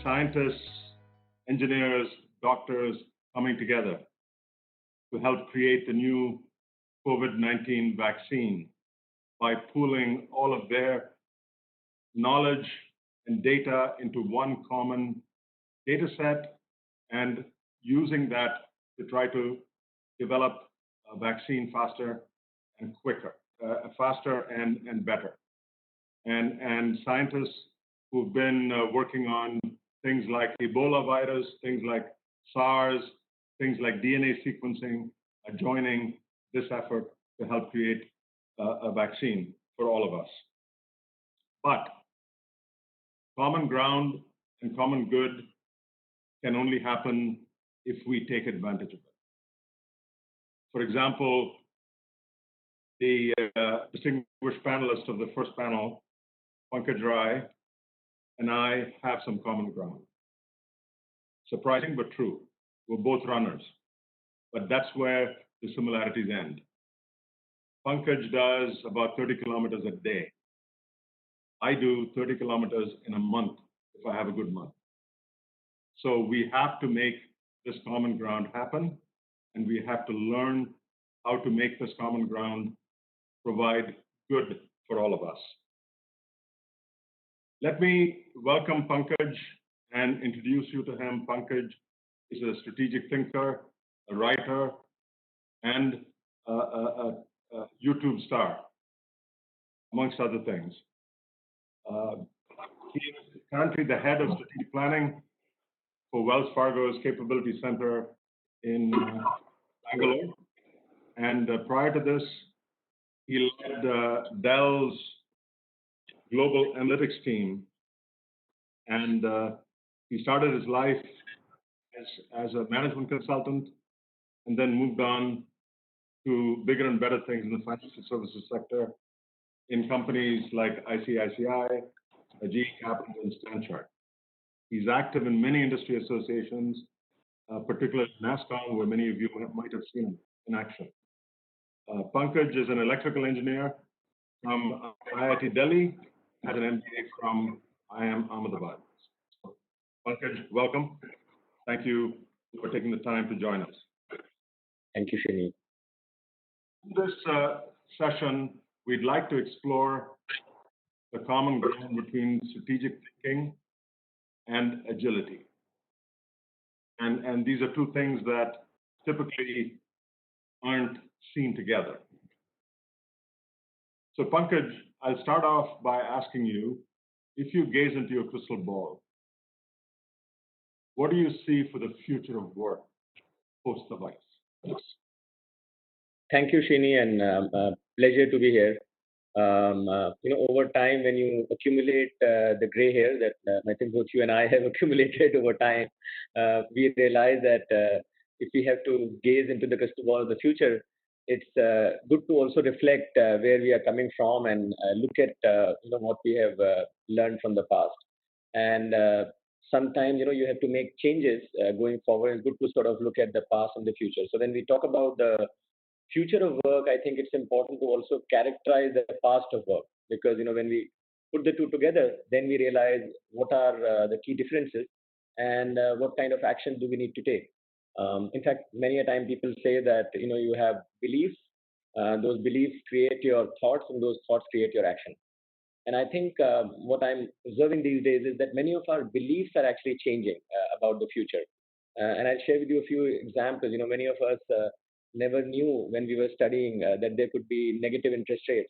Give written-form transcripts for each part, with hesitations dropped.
scientists, engineers, doctors coming together to help create the new COVID-19 vaccine by pooling all of their knowledge and data into one common data set and using that to try to develop a vaccine faster and quicker, faster and better. And scientists who've been working on things like Ebola virus, things like SARS, things like DNA sequencing are joining this effort to help create a vaccine for all of us. But common ground and common good can only happen if we take advantage of it. For example, the distinguished panelists of the first panel, Pankaj and I have some common ground. Surprising but true. We're both runners, but that's where the similarities end. Pankaj does about 30 kilometers a day. I do 30 kilometers in a month if I have a good month. So we have to make this common ground happen, and we have to learn how to make this common ground provide good for all of us. Let me welcome Pankaj and introduce you to him. Pankaj is a strategic thinker, a writer, and a YouTube star, amongst other things. He is currently the head of strategic planning for Wells Fargo's Capability Center in Bangalore. And prior to this, he led Dell's global analytics team. And he started his life as a management consultant and then moved on to bigger and better things in the financial services sector in companies like ICICI, GE Capital, and Stanchart. He's active in many industry associations, particularly NASSCOM, where many of you might have seen him in action. Pankaj is an electrical engineer from IIT Delhi, has an MBA from IIM Ahmedabad. Pankaj, welcome. Thank you for taking the time to join us. Thank you, Srini. In this session, we'd like to explore the common ground between strategic thinking and agility. And these are two things that typically aren't seen together. So Pankaj, I'll start off by asking you, if you gaze into your crystal ball, what do you see for the future of work post the virus? Thank you, Srini, and pleasure to be here. Over time, when you accumulate the gray hair that I think both you and I have accumulated over time, we realize that if we have to gaze into the crystal ball of the future, it's good to also reflect where we are coming from and look at what we have learned from the past. And sometimes you have to make changes going forward. It's good to sort of look at the past and the future. So when we talk about the future of work, I think it's important to also characterize the past of work, because when we put the two together, then we realize what are the key differences and what kind of action do we need to take. In fact, many a time people say that you have beliefs, those beliefs create your thoughts, and those thoughts create your action. And I think what I'm observing these days is that many of our beliefs are actually changing about the future. And I'll share with you a few examples. Many of us never knew when we were studying that there could be negative interest rates,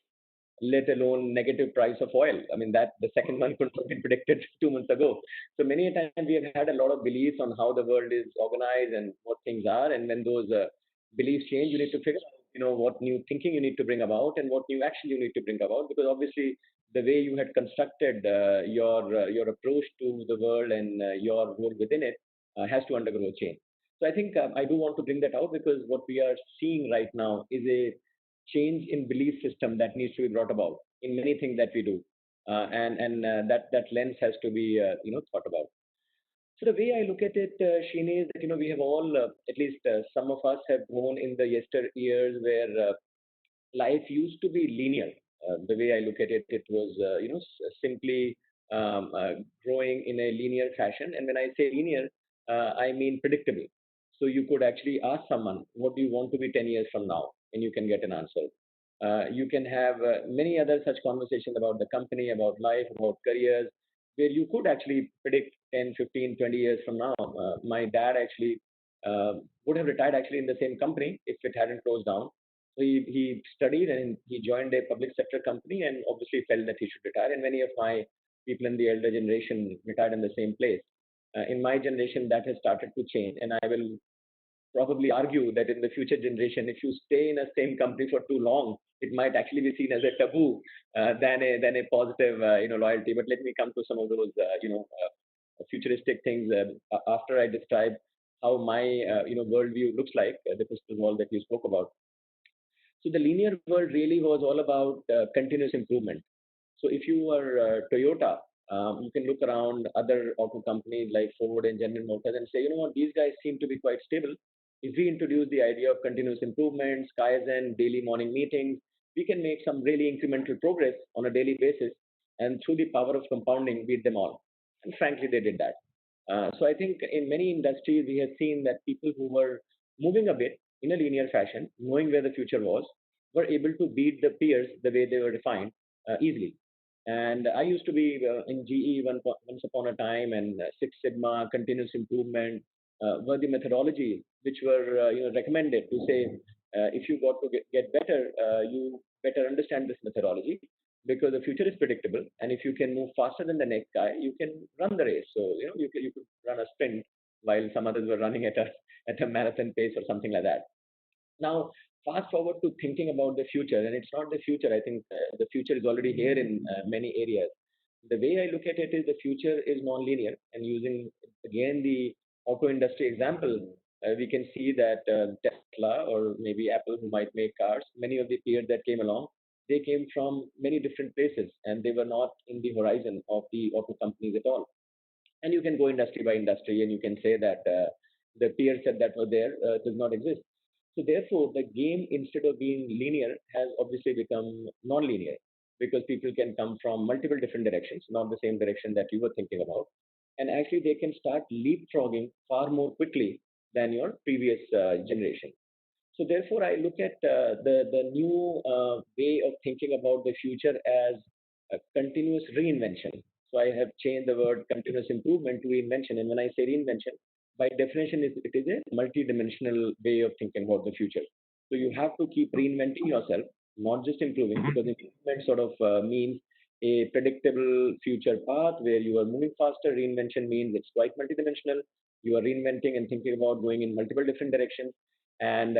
let alone negative price of oil. I mean, that the second one could have been predicted 2 months ago. So many a time we have had a lot of beliefs on how the world is organized and what things are. And when those beliefs change, you need to figure out, what new thinking you need to bring about and what new action you need to bring about, because obviously the way you had constructed your approach to the world and your role within it has to undergo change. So I think I do want to bring that out, because what we are seeing right now is a change in belief system that needs to be brought about in many things that we do, and that lens has to be thought about. So the way I look at it, Srini, is that we have all, at least some of us, have grown in the yesteryears where life used to be linear. The way I look at it, it was simply growing in a linear fashion. And when I say linear, I mean predictable. So you could actually ask someone, what do you want to be 10 years from now? And you can get an answer. You can have many other such conversations about the company, about life, about careers, where you could actually predict 10, 15, 20 years from now. My dad actually would have retired actually in the same company if it hadn't closed down. So he studied and he joined a public sector company and obviously felt that he should retire. And many of my people in the elder generation retired in the same place. In my generation, that has started to change. And I will probably argue that in the future generation, if you stay in a same company for too long, it might actually be seen as a taboo than a positive loyalty. But let me come to some of those futuristic things after I describe how my worldview looks like, the crystal ball that you spoke about. So the linear world really was all about continuous improvement. So if you are Toyota, you can look around other auto companies like Ford and General Motors and say, you know what, these guys seem to be quite stable. If we introduce the idea of continuous improvements, Kaizen, daily morning meetings, we can make some really incremental progress on a daily basis. And through the power of compounding, beat them all. And frankly, they did that. So I think in many industries, we have seen that people who were moving a bit in a linear fashion, knowing where the future was, were able to beat the peers the way they were defined easily. And I used to be in GE once upon a time, and Six Sigma, continuous improvement were the methodologies which were recommended to say if you got to get better, you better understand this methodology because the future is predictable, and if you can move faster than the next guy, you can run the race. So you could run a sprint while some others were running at a marathon pace or something like that. Now, fast forward to thinking about the future, and it's not the future. I think the future is already here in many areas. The way I look at it is the future is non-linear, and using again the auto industry example, we can see that Tesla or maybe Apple, who might make cars, many of the peers that came along, they came from many different places, and they were not in the horizon of the auto companies at all. And you can go industry by industry, and you can say that the peer set that were there does not exist. So therefore, the game, instead of being linear, has obviously become non-linear because people can come from multiple different directions, not the same direction that you were thinking about. And actually, they can start leapfrogging far more quickly than your previous generation. So therefore, I look at the new way of thinking about the future as a continuous reinvention. So I have changed the word continuous improvement to reinvention. And when I say reinvention, by definition, it is a multi-dimensional way of thinking about the future. So you have to keep reinventing yourself, not just improving, because improvement sort of means a predictable future path where you are moving faster. Reinvention means it's quite multidimensional. You are reinventing and thinking about going in multiple different directions, and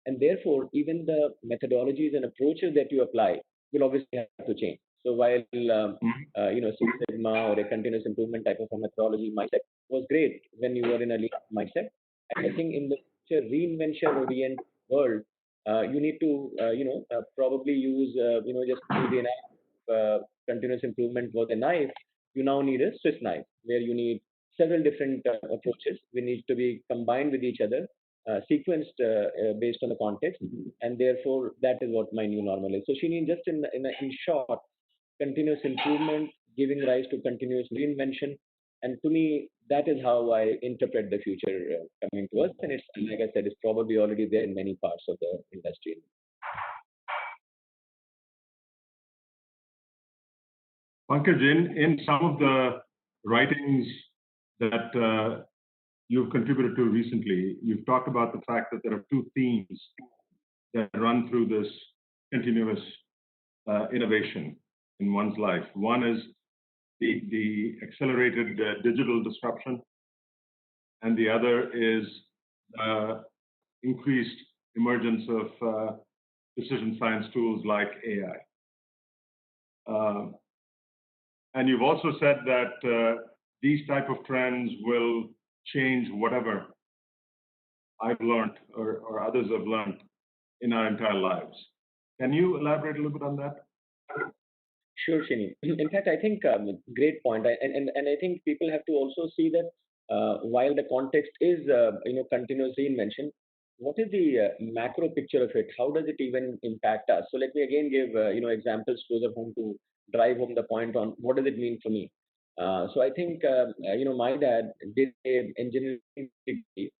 and therefore even the methodologies and approaches that you apply will obviously have to change. So while Six Sigma or a continuous improvement type of a methodology mindset was great when you were in a lean mindset, I think in the future reinvention oriented world, you need to probably use just use the continuous improvement was a knife. You now need a Swiss knife where you need several different approaches. We need to be combined with each other, sequenced based on the context, and therefore that is what my new normal is. So Srini, just in short, continuous improvement giving rise to continuous reinvention, and to me that is how I interpret the future coming to us. And it's, like I said, it's probably already there in many parts of the industry. Pankaj, in some of the writings that you've contributed to recently, you've talked about the fact that there are two themes that run through this continuous innovation in one's life. One is the accelerated digital disruption, and the other is increased emergence of decision science tools like AI. And you've also said that these type of trends will change whatever I've learned or others have learned in our entire lives. Can you elaborate a little bit on that? Sure, Srini. In fact, I think great point. And I think people have to also see that while the context is continuous reinvention, what is the macro picture of it? How does it even impact us? So let me again give examples closer home to drive home the point on what does it mean for me. So I think, my dad did an engineering degree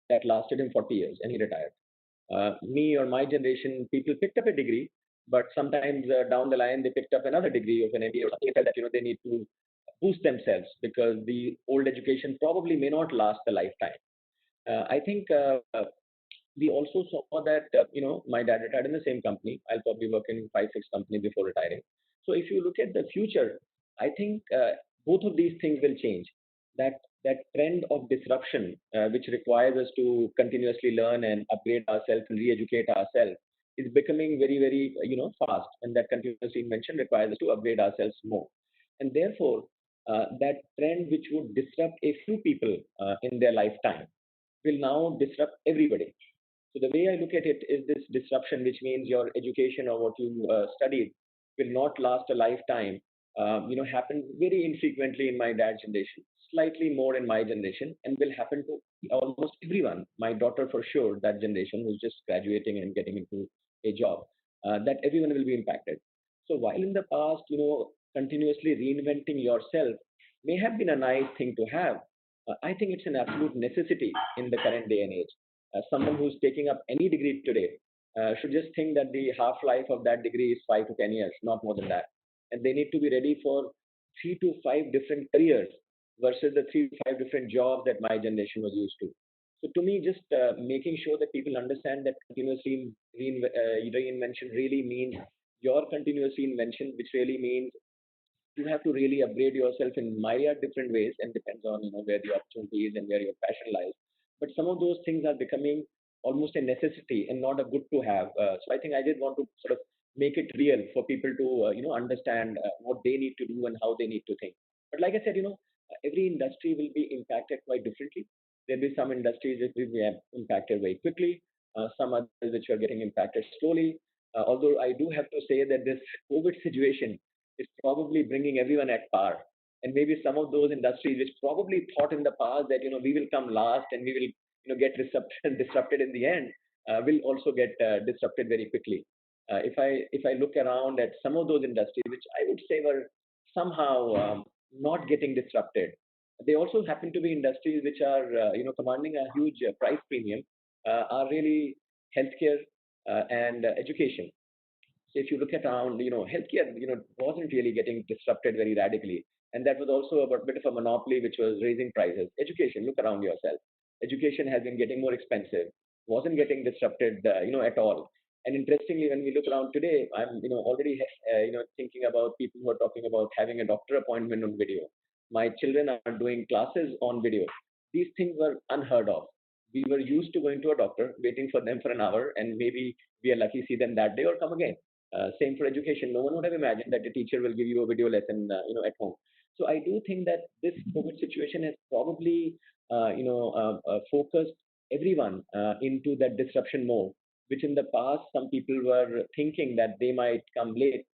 that lasted him 40 years and he retired. Me or my generation, people picked up a degree, but sometimes down the line, they picked up another degree of an MBA or something like that, they need to boost themselves because the old education probably may not last a lifetime. I think we also saw that, my dad retired in the same company. I'll probably work in 5, 6 companies before retiring. So if you look at the future, I think both of these things will change. That trend of disruption, which requires us to continuously learn and upgrade ourselves and re-educate ourselves, is becoming very, very, fast. And that continuous invention requires us to upgrade ourselves more. And therefore, that trend which would disrupt a few people in their lifetime will now disrupt everybody. So the way I look at it is this disruption, which means your education or what you studied will not last a lifetime. Happen very infrequently in my dad's generation, slightly more in my generation, and will happen to almost everyone. My daughter, for sure, that generation who's just graduating and getting into a job, that everyone will be impacted. So while in the past, continuously reinventing yourself may have been a nice thing to have, I think it's an absolute necessity in the current day and age. Someone who's taking up any degree today should just think that the half life of that degree is 5 to 10 years, not more than that. And they need to be ready for 3 to 5 different careers versus the 3 to 5 different jobs that my generation was used to. So to me, just making sure that people understand that continuously reinvention really means your continuous reinvention, which really means you have to really upgrade yourself in myriad different ways and depends on where the opportunity is and where your passion lies. But some of those things are becoming almost a necessity and not a good to have. So I think I did want to sort of make it real for people to understand what they need to do and how they need to think. But like I said, every industry will be impacted quite differently. There'll be some industries that will be impacted very quickly, some others which are getting impacted slowly. Although I do have to say that this COVID situation is probably bringing everyone at par. And maybe some of those industries which probably thought in the past that we will come last and we will get disrupted in the end, will also get disrupted very quickly. If I look around at some of those industries which I would say were somehow not getting disrupted, they also happen to be industries which are commanding a huge price premium, are really healthcare and education. So if you look at around, healthcare, wasn't really getting disrupted very radically. And that was also a bit of a monopoly which was raising prices. Education, look around yourself. Education has been getting more expensive, wasn't getting disrupted, at all. And interestingly, when we look around today, I'm, already, thinking about people who are talking about having a doctor appointment on video. My children are doing classes on video. These things were unheard of. We were used to going to a doctor, waiting for them for an hour, and maybe we are lucky see them that day or come again. Same for education. No one would have imagined that a teacher will give you a video lesson, at home. So I do think that this COVID situation has probably, focused everyone into that disruption mode, which in the past some people were thinking that they might come late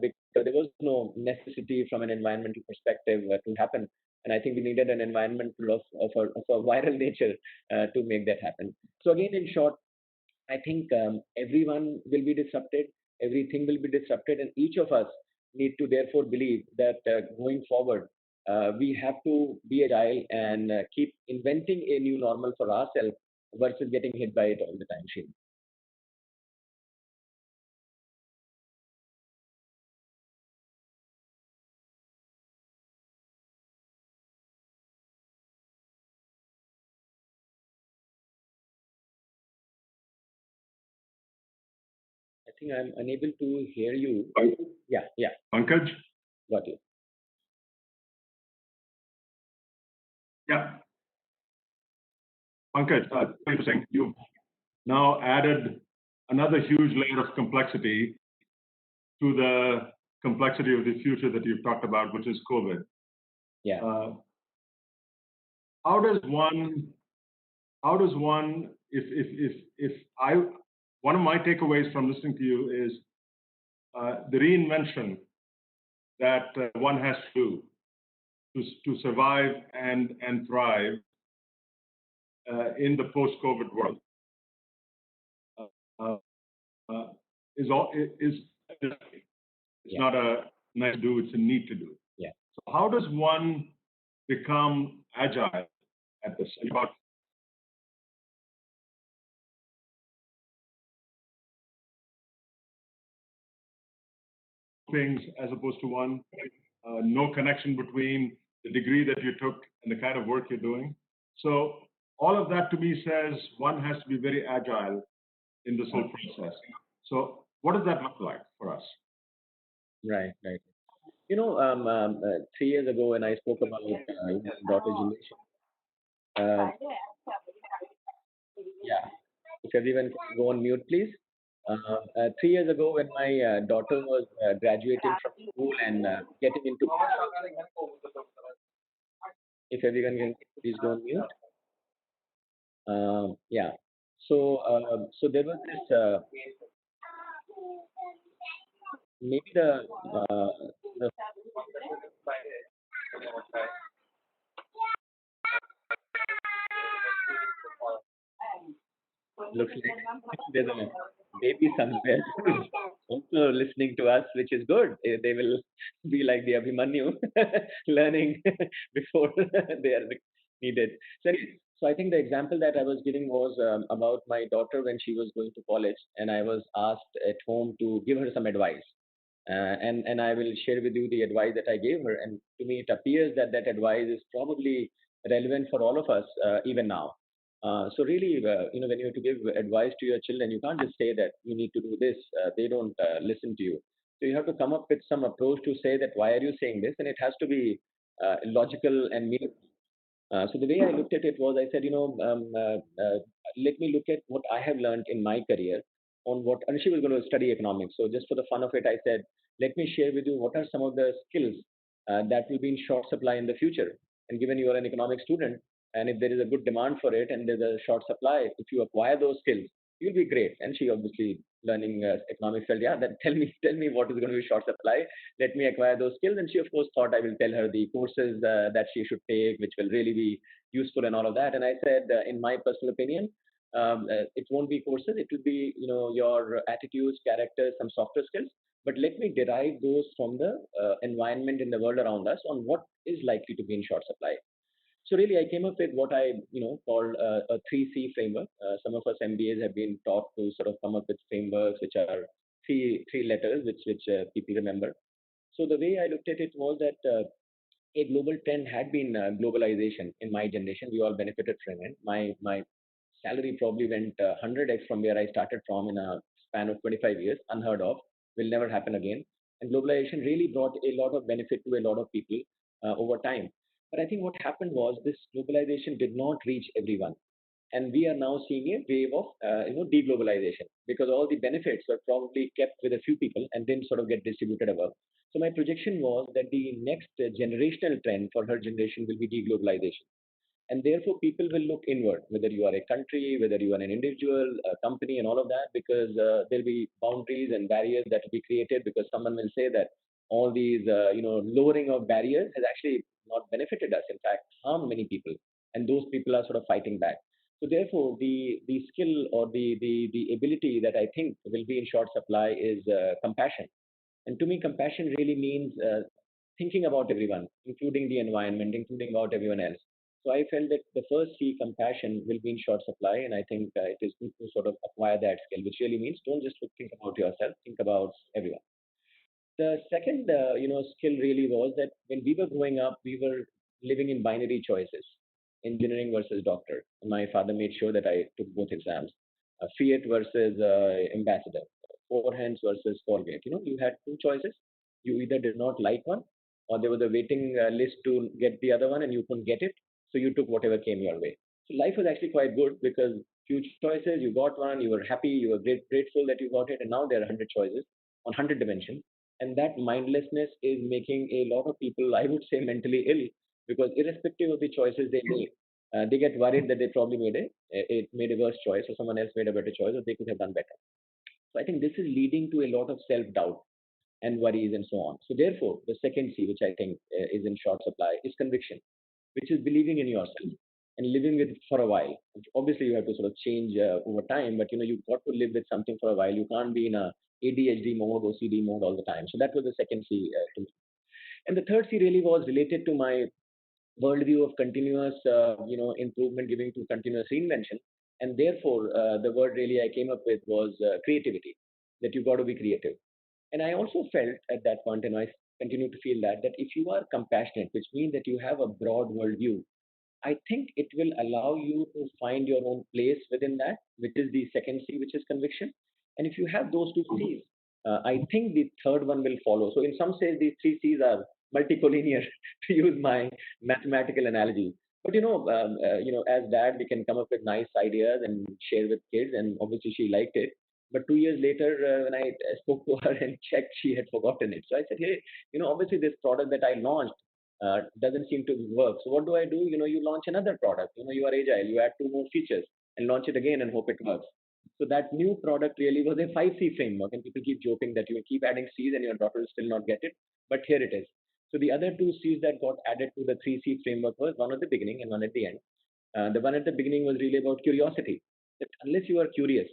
because there was no necessity from an environmental perspective to happen. And I think we needed an environment of a viral nature to make that happen. So again, in short, I think everyone will be disrupted, everything will be disrupted, and each of us need to therefore believe that going forward, we have to be agile and keep inventing a new normal for ourselves versus getting hit by it all the time, Shane. I think I'm unable to hear you. Yeah, yeah. Pankaj? Got you. Yeah. Pankaj, interesting. You've now added another huge layer of complexity to the complexity of the future that you've talked about, which is COVID. Yeah. How does one, if I, one of my takeaways from listening to you is the reinvention that one has to do to survive and thrive in the post-COVID world uh, is it's Yeah. not a nice to do, it's a need to do. Yeah. So how does one become agile at this? About things as opposed to one, no connection between the degree that you took and the kind of work you're doing. So all of that to me says one has to be very agile in this whole process. So what does that look like for us? Right, right. 3 years ago when I spoke about daughter generation, yeah, if everyone can go on mute, please. 3 years ago when my daughter was graduating from school and getting into, if everyone can please go on mute. Yeah. So there was this maybe the looks like there's a baby somewhere who's also listening to us, which is good. They will be like the Abhimanyu, learning before they are needed. So I think the example that I was giving was about my daughter when she was going to college, and I was asked at home to give her some advice. And I will share with you the advice that I gave her. And to me, it appears that that advice is probably relevant for all of us even now. So really, when you have to give advice to your children, you can't just say that you need to do this. They don't listen to you. So you have to come up with some approach to say that why are you saying this, and it has to be logical and meaningful. So the way I looked at it was, I said, let me look at what I have learned in my career on what, and she was going to study economics. So just for the fun of it, I said, let me share with you what are some of the skills that will be in short supply in the future. And given you are an economics student, and if there is a good demand for it and there's a short supply, if you acquire those skills, you'll be great. And she obviously learning economics felt, yeah, then tell me what is going to be short supply. Let me acquire those skills. And she, of course, thought I will tell her the courses that she should take, which will really be useful and all of that. And I said, in my personal opinion, it won't be courses. It will be, your attitudes, characters, some softer skills. But let me derive those from the environment in the world around us on what is likely to be in short supply. So really, I came up with what I called a 3C framework. Some of us MBAs have been taught to sort of come up with frameworks which are three letters, which people remember. So the way I looked at it was that a global trend had been globalization in my generation. We all benefited from it. My salary probably went 100x from where I started from in a span of 25 years, unheard of, will never happen again. And globalization really brought a lot of benefit to a lot of people over time. But I think what happened was this globalization did not reach everyone. And we are now seeing a wave of deglobalization because all the benefits were probably kept with a few people and didn't sort of get distributed above. So my projection was that the next generational trend for her generation will be deglobalization. And therefore, people will look inward, whether you are a country, whether you are an individual, a company, and all of that, because there'll be boundaries and barriers that will be created because someone will say that all these, lowering of barriers has actually not benefited us. In fact, harmed many people, and those people are sort of fighting back. So therefore, the skill or the ability that I think will be in short supply is compassion. And to me, compassion really means thinking about everyone, including the environment, including about everyone else. So I felt that the first C, compassion, will be in short supply, and I think it is good to sort of acquire that skill, which really means don't just think about yourself, think about everyone. The second, skill really was that when we were growing up, we were living in binary choices, engineering versus doctor. And my father made sure that I took both exams, Fiat versus ambassador, forehands versus Colgate. You had two choices. You either did not like one, or there was a waiting list to get the other one, and you couldn't get it. So you took whatever came your way. So life was actually quite good because few choices, you got one, you were happy, you were grateful that you got it, and now there are 100 choices on 100 dimensions. And that mindlessness is making a lot of people, I would say, mentally ill because irrespective of the choices they make, they get worried that they probably made a worse choice or someone else made a better choice or they could have done better. So I think this is leading to a lot of self-doubt and worries and so on. So therefore, the second C, which I think is in short supply, is conviction, which is believing in yourself and living with it for a while. Obviously, you have to sort of change over time, but you've got to live with something for a while. You can't be in a ADHD mode, OCD mode all the time. So that was the second C to me. And the third C really was related to my worldview of continuous, improvement, giving to continuous reinvention. And therefore, the word really I came up with was creativity, that you've got to be creative. And I also felt at that point, and I continue to feel that if you are compassionate, which means that you have a broad worldview, I think it will allow you to find your own place within that, which is the second C, which is conviction. And if you have those two C's, I think the third one will follow. So in some sense, these three C's are multicollinear, to use my mathematical analogy. But as dad, we can come up with nice ideas and share with kids, and obviously she liked it. But 2 years later, when I spoke to her and checked, she had forgotten it. So I said, hey, obviously this product that I launched doesn't seem to work. So what do I do? You launch another product. You are agile. You add two more features and launch it again and hope it works. So that new product really was a 5C framework, and people keep joking that you keep adding C's and your daughter will still not get it. But here it is. So the other two C's that got added to the 3C framework was one at the beginning and one at the end. The one at the beginning was really about curiosity. That unless you are curious,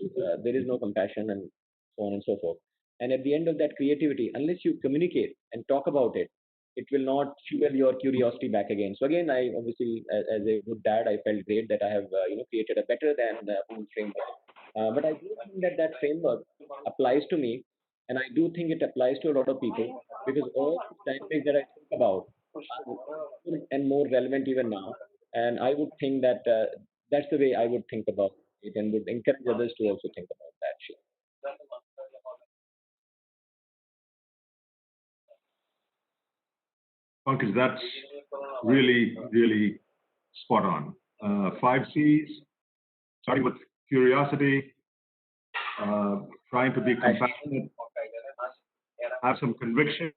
there is no compassion and so on and so forth. And at the end of that, creativity, unless you communicate and talk about it, it will not fuel your curiosity back again. So again, I obviously, as a good dad, I felt great that I have created a better than old framework. But I do think that that framework applies to me, and I do think it applies to a lot of people, because all the dynamics that I think about are more and more relevant even now. And I would think that that's the way I would think about it, and would encourage others to also think about that. Pankaj, that's really, really spot on. 5 C's, starting with curiosity, trying to be compassionate, have some conviction,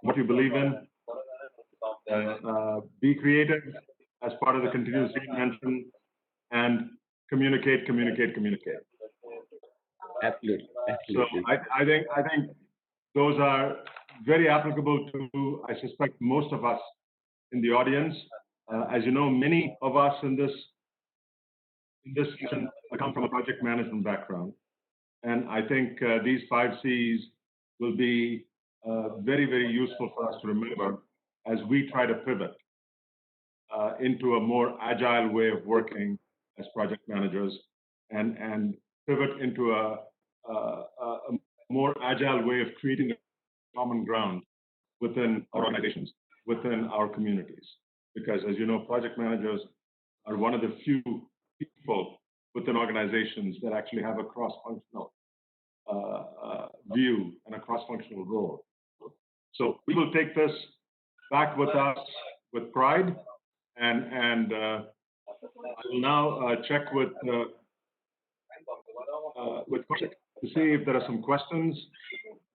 what you believe in, be creative as part of the continuous reinvention, and communicate. Absolutely. So I think those are very applicable to, I suspect, most of us in the audience. As you know, many of us in this session come from a project management background, and I think these 5 C's will be very, very useful for us to remember as we try to pivot into a more agile way of working as project managers, and pivot into a more agile way of creating a common ground within our organizations, within our communities. Because as you know, project managers are one of the few people within organizations that actually have a cross-functional view and a cross-functional role. So we will take this back with us with pride, and I will now check with Kaushik to see if there are some questions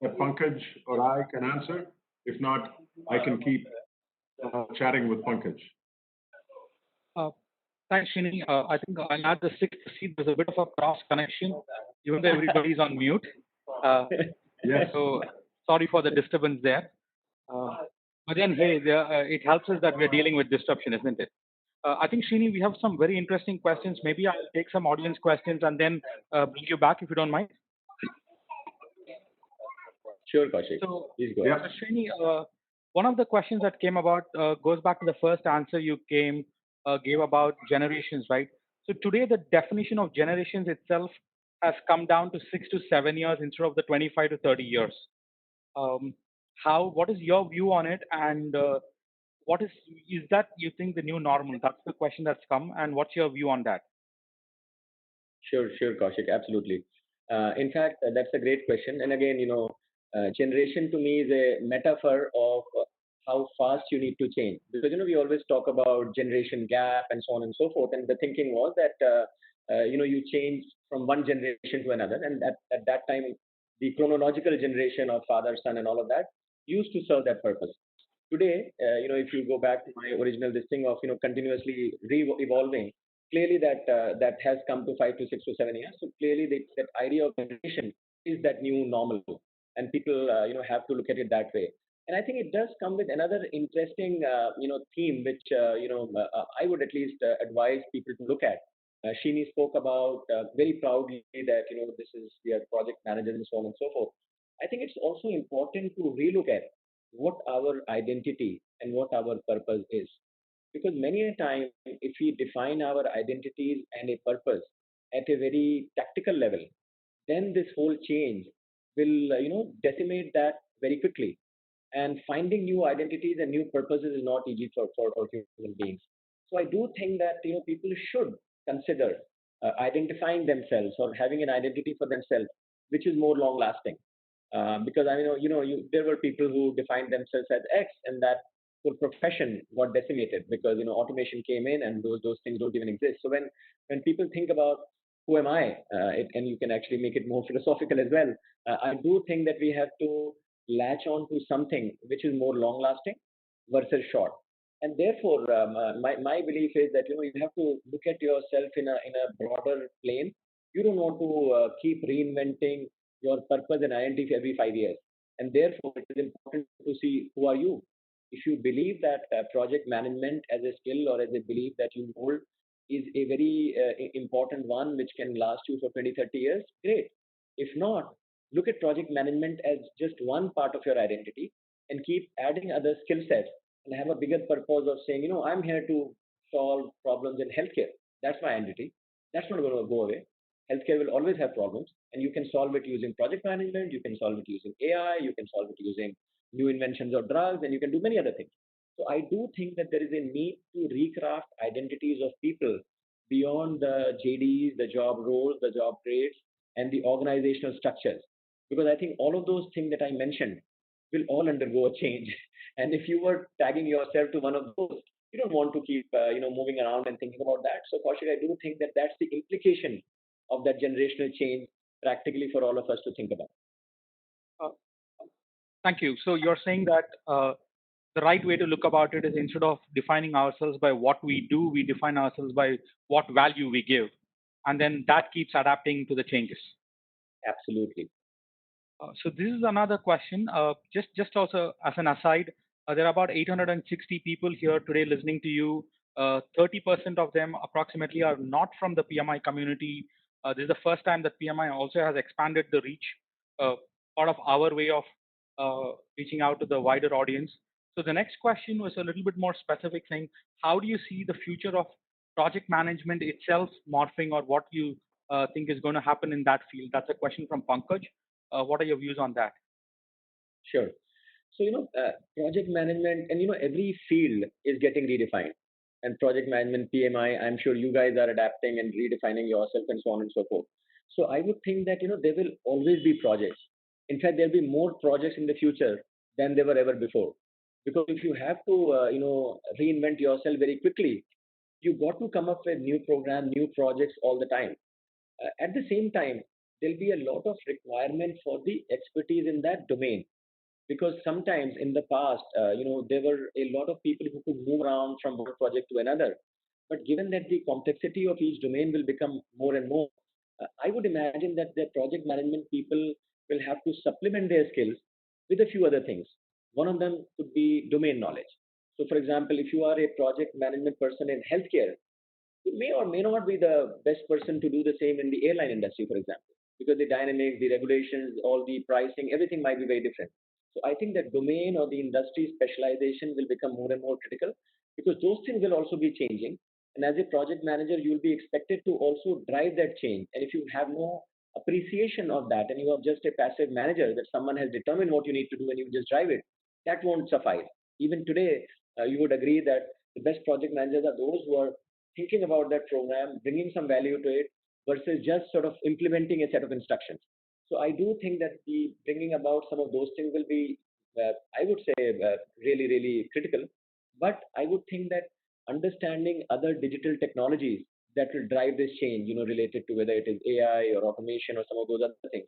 that Pankaj or I can answer. If not, I can keep chatting with Pankaj. Thanks, Srini. I think I'll add the sixth C. There's a bit of a cross connection, even though everybody's on mute. Yes. So sorry for the disturbance there. But then, hey, it helps us that we're dealing with disruption, isn't it? I think, Srini, we have some very interesting questions. Maybe I'll take some audience questions and then bring you back if you don't mind. Sure, Kaushik. So, please go ahead. So Srini, one of the questions that came about goes back to the first answer you gave about generations, right? So today, the definition of generations itself has come down to 6 to 7 years instead of the 25 to 30 years. What is your view on it, and what is that you think the new normal? That's the question that's come, and what's your view on that? Sure, Kaushik, absolutely. In fact, that's a great question. And again, generation to me is a metaphor of how fast you need to change. Because, we always talk about generation gap and so on and so forth. And the thinking was that, you change from one generation to another. And at that time, the chronological generation of father, son, and all of that used to serve that purpose. Today, if you go back to my original listing of, continuously evolving, clearly that has come to 5 to 6 to 7 years. So clearly that idea of generation is that new normal, and people have to look at it that way. And I think it does come with another interesting theme, which I would at least advise people to look at. Srini spoke about very proudly that we are project managers and so on and so forth. I think it's also important to relook at what our identity and what our purpose is. Because many a time, if we define our identities and a purpose at a very tactical level, then this whole change will, decimate that very quickly. And finding new identities and new purposes is not easy for human beings. So I do think that, people should consider identifying themselves or having an identity for themselves, which is more long lasting. Because I know, there were people who defined themselves as X, and that whole profession got decimated because automation came in, and those things don't even exist. So when people think about who am I, and you can actually make it more philosophical as well. I do think that we have to latch on to something which is more long lasting versus short. And therefore, my belief is that you have to look at yourself in a broader plane. You don't want to keep reinventing your purpose and identity every 5 years. And therefore, it is important to see who are you. If you believe that project management as a skill or as a belief that you hold is a very important one which can last you for 20, 30 years, great. If not, look at project management as just one part of your identity and keep adding other skill sets and have a bigger purpose of saying, I'm here to solve problems in healthcare. That's my identity. That's not going to go away. Healthcare will always have problems, and you can solve it using project management, you can solve it using AI, you can solve it using new inventions of drugs, and you can do many other things. So I do think that there is a need to recraft identities of people beyond the JDs, the job roles, the job grades, and the organizational structures. Because I think all of those things that I mentioned will all undergo a change. And if you were tagging yourself to one of those, you don't want to keep moving around and thinking about that. So Kaushik, I do think that that's the implication of that generational change practically for all of us to think about. Uh, Thank you. So you're saying that the right way to look about it is instead of defining ourselves by what we do, we define ourselves by what value we give, and then that keeps adapting to the changes. Absolutely. So this is another question. Just also as an aside, there are about 860 people here today listening to you. 30% of them approximately are not from the PMI community. This is the first time that PMI also has expanded the reach, uh, part of our way of reaching out to the wider audience. So the next question was a little bit more specific, saying, how do you see the future of project management itself morphing, or what you think is going to happen in that field? That's a question from Pankaj. What are your views on that? Sure. So, project management and, every field is getting redefined. And project management, PMI, I'm sure you guys are adapting and redefining yourself and so on and so forth. So I would think that, there will always be projects. In fact, there'll be more projects in the future than there were ever before. Because if you have to, reinvent yourself very quickly, you got to come up with new programs, new projects all the time. At the same time, there'll be a lot of requirement for the expertise in that domain, because sometimes in the past, there were a lot of people who could move around from one project to another. But given that the complexity of each domain will become more and more, I would imagine that the project management people will have to supplement their skills with a few other things. One of them could be domain knowledge. So, for example, if you are a project management person in healthcare, you may or may not be the best person to do the same in the airline industry, for example, because the dynamics, the regulations, all the pricing, everything might be very different. So I think that domain or the industry specialization will become more and more critical, because those things will also be changing. And as a project manager, you will be expected to also drive that change. And if you have no appreciation of that, and you are just a passive manager that someone has determined what you need to do and you just drive it, that won't suffice. Even today, you would agree that the best project managers are those who are thinking about that program, bringing some value to it, versus just sort of implementing a set of instructions. So I do think that the bringing about some of those things will be, I would say, really, really critical. But I would think that understanding other digital technologies that will drive this change, related to whether it is AI or automation or some of those other things.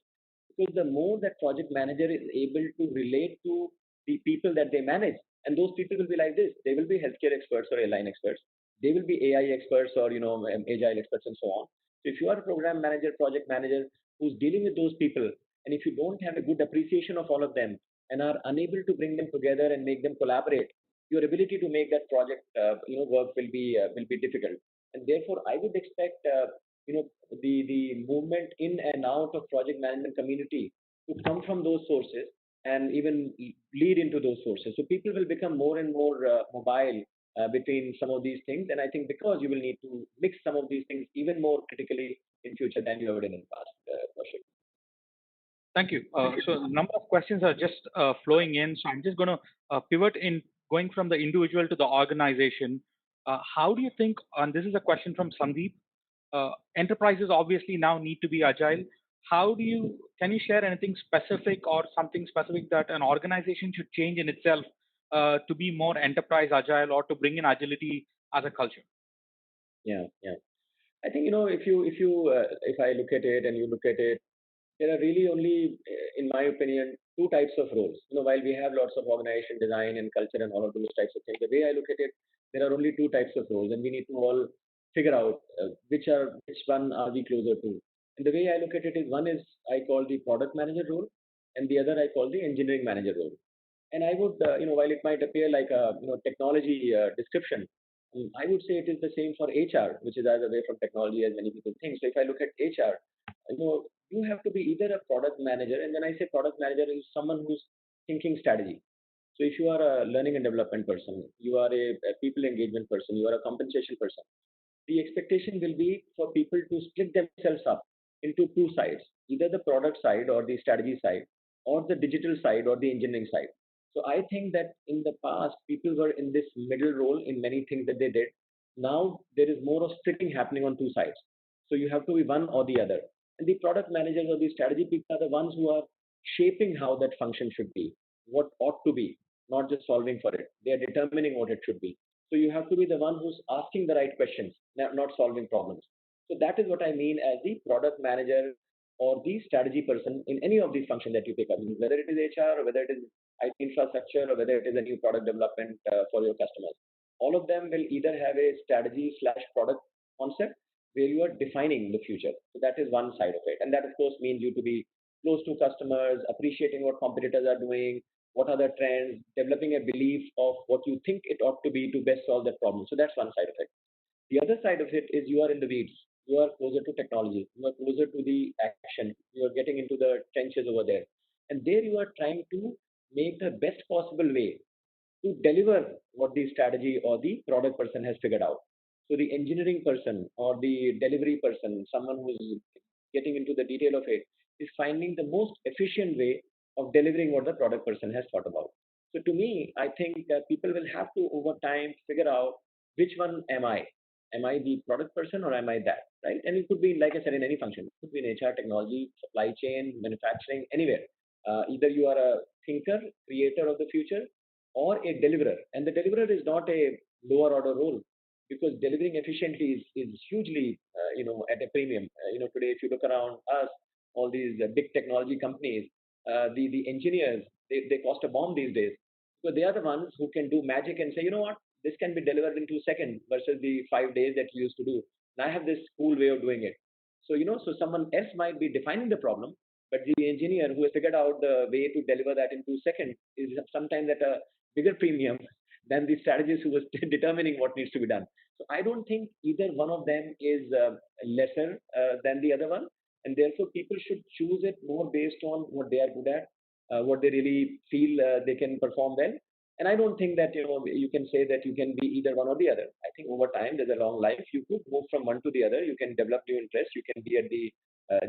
Because the more that project manager is able to relate to the people that they manage, and those people will be like this, they will be healthcare experts or airline experts, they will be AI experts or agile experts and so on. So if you are a program manager, project manager who's dealing with those people, and if you don't have a good appreciation of all of them and are unable to bring them together and make them collaborate, your ability to make that project work will be difficult. And therefore, I would expect the movement in and out of project management community to come from those sources, and even lead into those sources. So people will become more and more mobile between some of these things. And I think because you will need to mix some of these things even more critically in future than you ever did in the past. Thank you. So a number of questions are just flowing in. So I'm just going to pivot in going from the individual to the organization. How do you think, and this is a question from Sandeep, enterprises obviously now need to be agile. Can you share anything specific or something specific that an organization should change in itself to be more enterprise agile or to bring in agility as a culture? Yeah, yeah. I think, if I look at it and you look at it, there are really only, in my opinion, two types of roles. While we have lots of organization design and culture and all of those types of things, the way I look at it, there are only two types of roles, and we need to all figure out which one are we closer to. And the way I look at it is, one is I call the product manager role, and the other I call the engineering manager role. And I would, while it might appear like a technology description, I would say it is the same for HR, which is as away from technology as many people think. So if I look at HR, you have to be either a product manager, and when I say product manager, is someone who's thinking strategy. So if you are a learning and development person, you are a people engagement person, you are a compensation person, the expectation will be for people to split themselves up into two sides, either the product side or the strategy side, or the digital side or the engineering side. So I think that in the past, people were in this middle role in many things that they did. Now there is more of splitting happening on two sides. So you have to be one or the other. And the product managers or the strategy people are the ones who are shaping how that function should be, what ought to be, not just solving for it. They are determining what it should be. So you have to be the one who's asking the right questions, not solving problems. So that is what I mean as the product manager or the strategy person in any of these functions that you pick up, whether it is HR or whether it is IT infrastructure or whether it is a new product development for your customers. All of them will either have a strategy slash product concept where you are defining the future. So that is one side of it. And that, of course, means you to be close to customers, appreciating what competitors are doing, what are the trends, developing a belief of what you think it ought to be to best solve that problem. So that's one side of it. The other side of it is you are in the weeds. You are closer to technology. You are closer to the action. You are getting into the trenches over there. And there you are trying to make the best possible way to deliver what the strategy or the product person has figured out. So the engineering person or the delivery person, someone who's getting into the detail of it, is finding the most efficient way of delivering what the product person has thought about. So to me, I think that people will have to over time figure out which one am I? Am I the product person or am I that? Right? And it could be, like I said, in any function. It could be in HR, technology, supply chain, manufacturing, anywhere. Either you are a thinker, creator of the future, or a deliverer. And the deliverer is not a lower order role because delivering efficiently is hugely, at a premium. Today, if you look around us, all these big technology companies, the engineers, they cost a bomb these days. So they are the ones who can do magic and say, you know what, this can be delivered in 2 seconds versus the 5 days that you used to do. And I have this cool way of doing it. So, so someone else might be defining the problem, but the engineer who has figured out the way to deliver that in 2 seconds is sometimes at a bigger premium than the strategist who was determining what needs to be done. So I don't think either one of them is lesser than the other one, and therefore people should choose it more based on what they are good at, what they really feel they can perform well. And I don't think that you can say that you can be either one or the other. I think over time there's a long life. You could move from one to the other. You can develop new interests. You can be at the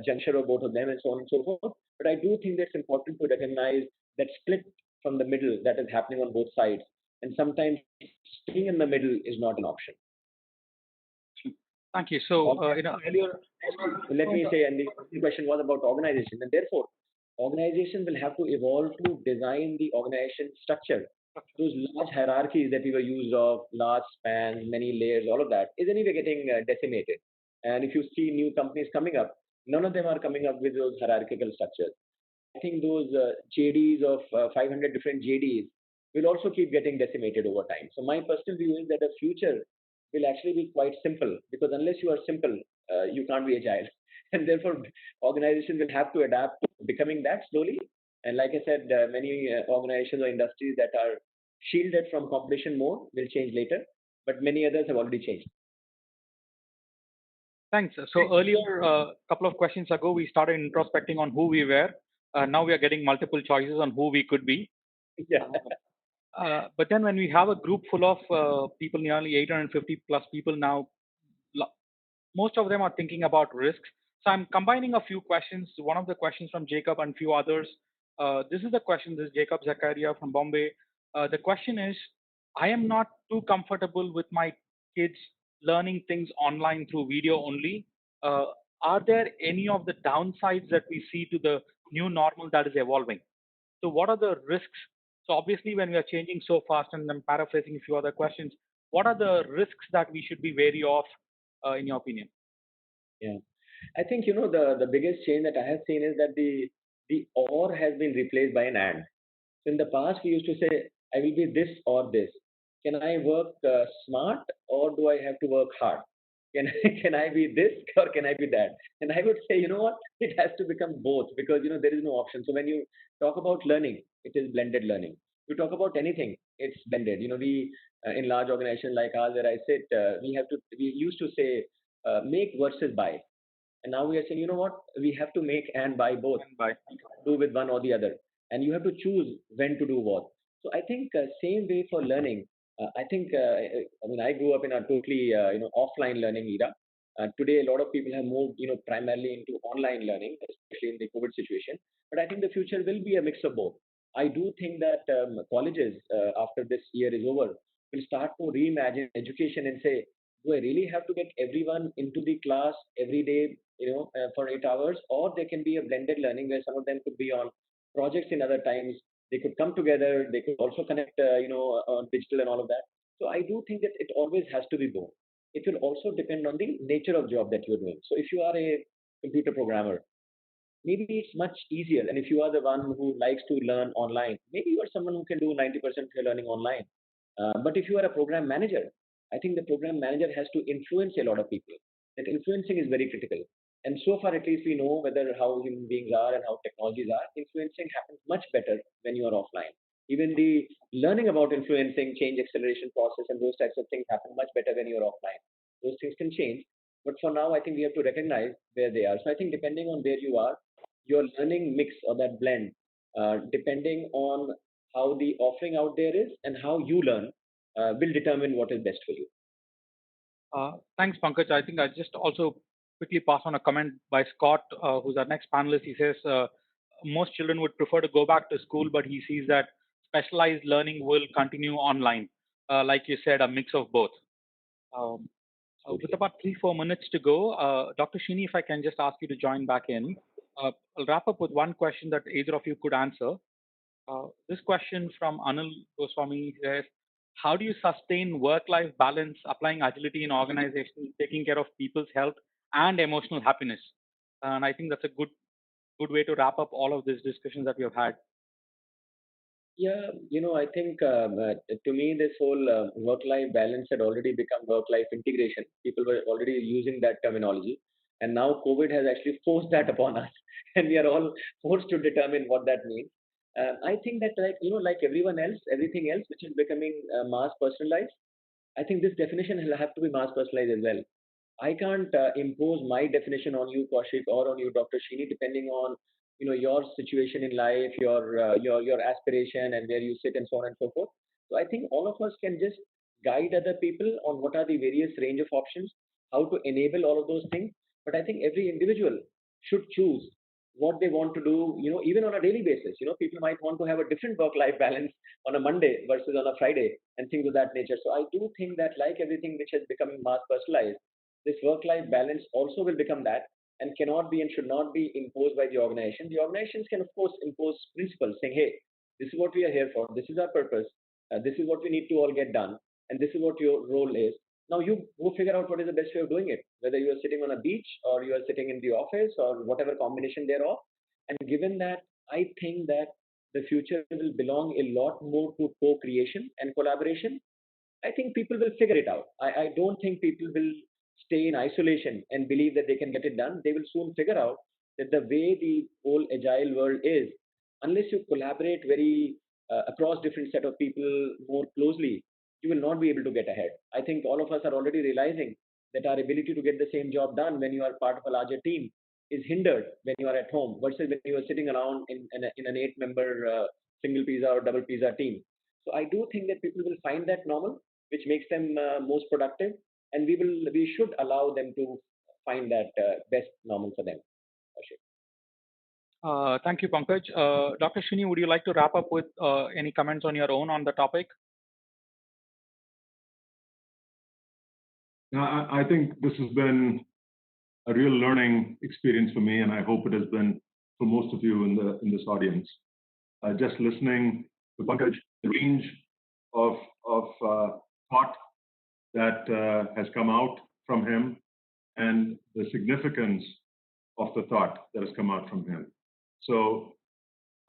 juncture of both of them, and so on and so forth. But I do think that's important to recognize that split from the middle that is happening on both sides. And sometimes staying in the middle is not an option. Thank you. So, earlier, let me say, and the question was about organization, and therefore, organization will have to evolve to design the organization structure. Those large hierarchies that we were used of, large spans, many layers, all of that is anyway getting decimated. And if you see new companies coming up, none of them are coming up with those hierarchical structures. I think those JDs of 500 different JDs will also keep getting decimated over time. So my personal view is that the future will actually be quite simple because unless you are simple, you can't be agile. And therefore, organizations will have to adapt to becoming that slowly. And like I said, many organizations or industries that are shielded from competition more will change later, but many others have already changed. Thanks. So earlier, a couple of questions ago, we started introspecting on who we were. Now we are getting multiple choices on who we could be. Yeah. But then when we have a group full of people, nearly 850 plus people now, most of them are thinking about risks. So I'm combining a few questions. One of the questions from Jacob and few others. This is the question. This is Jacob Zakaria from Bombay. The question is, I am not too comfortable with my kids learning things online through video only. Uh, are there any of the downsides that we see to the new normal that is evolving? So what are the risks? So obviously, when we are changing so fast, and I'm paraphrasing a few other questions, what are the risks that we should be wary of, in your opinion? Yeah. I think, the biggest change that I have seen is that the or has been replaced by an and. So in the past, we used to say, I will be this or this. Can I work smart or do I have to work hard? Can, can I be this or can I be that? And I would say, you know what? It has to become both because, there is no option. So when you talk about learning, it is blended learning. You talk about anything, it's blended. In large organizations like ours where I sit, we used to say, make versus buy. And now we are saying, you know what? We have to make and buy both. And by Do with one or the other, and you have to choose when to do what. So I think same way for learning. I think I mean I grew up in a totally offline learning era. Today, a lot of people have moved primarily into online learning, especially in the COVID situation. But I think the future will be a mix of both. I do think that colleges after this year is over will start to reimagine education and say, do I really have to get everyone into the class every day, for 8 hours, or there can be a blended learning where some of them could be on projects in other times. They could come together. They could also connect, on digital and all of that. So I do think that it always has to be both. It will also depend on the nature of job that you're doing. So if you are a computer programmer, maybe it's much easier. And if you are the one who likes to learn online, maybe you are someone who can do 90% of your learning online. But if you are a program manager, I think the program manager has to influence a lot of people. That influencing is very critical. And so far, at least we know whether how human beings are and how technologies are. Influencing happens much better when you are offline. Even the learning about influencing, change acceleration process, and those types of things happen much better when you're offline. Those things can change. But for now, I think we have to recognize where they are. So I think depending on where you are, your learning mix or that blend, depending on how the offering out there is and how you learn, will determine what is best for you. Thanks, Pankaj. I think I just also quickly pass on a comment by Scott, who's our next panelist. He says most children would prefer to go back to school, but he sees that specialized learning will continue online. Like you said, a mix of both. Um, with about 3-4 minutes to go, Dr. Srini, if I can just ask you to join back in. I'll wrap up with one question that either of you could answer. This question from Anil Goswami says, how do you sustain work-life balance, applying agility in organizations, taking care of people's health and emotional happiness? And I think that's a good way to wrap up all of these discussions that we have had. Yeah, I think to me, this whole work-life balance had already become work-life integration. People were already using that terminology. And now COVID has actually forced that upon us. And we are all forced to determine what that means. I think that, like everyone else, everything else which is becoming mass personalized, I think this definition will have to be mass personalized as well. I can't impose my definition on you, Kaushik, or on you, Dr. Shini, depending on your situation in life, your aspiration, and where you sit, and so on and so forth. So I think all of us can just guide other people on what are the various range of options, how to enable all of those things. But I think every individual should choose what they want to do. Even on a daily basis. People might want to have a different work-life balance on a Monday versus on a Friday, and things of that nature. So I do think that, like everything which has become mass personalized, this work-life balance also will become that, and cannot be and should not be imposed by the organization. The organizations can, of course, impose principles saying, hey, this is what we are here for, this is our purpose, this is what we need to all get done, and this is what your role is. Now you go figure out what is the best way of doing it, whether you are sitting on a beach or you are sitting in the office or whatever combination thereof. And given that, I think that the future will belong a lot more to co-creation and collaboration. I think people will figure it out. I don't think people will stay in isolation and believe that they can get it done. They will soon figure out that the way the whole agile world is, unless you collaborate very across different set of people more closely, you will not be able to get ahead. I think all of us are already realizing that our ability to get the same job done when you are part of a larger team is hindered when you are at home versus when you are sitting around in an 8-member single pizza or double pizza team. So I do think that people will find that normal, which makes them most productive, and we should allow them to find that best normal for them. Thank you, Pankaj. Dr. Srini, would you like to wrap up with any comments on your own on the topic? I think this has been a real learning experience for me, and I hope it has been for most of you in this audience. Just listening to Pankaj, the range of thought that has come out from him, and the significance of the thought that has come out from him. So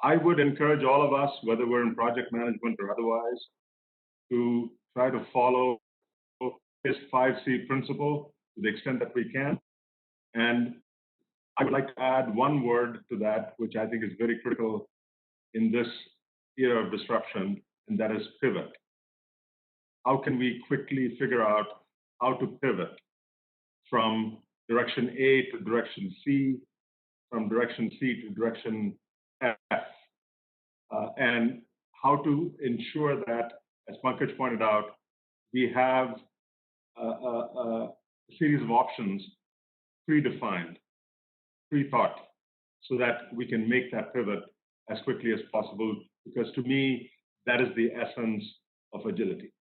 I would encourage all of us, whether we're in project management or otherwise, to try to follow his 5C principle to the extent that we can. And I would like to add one word to that, which I think is very critical in this era of disruption, and that is pivot. How can we quickly figure out how to pivot from direction A to direction C, from direction C to direction F, and how to ensure that, as Pankaj pointed out, we have a series of options predefined, pre-thought, so that we can make that pivot as quickly as possible, because to me, that is the essence of agility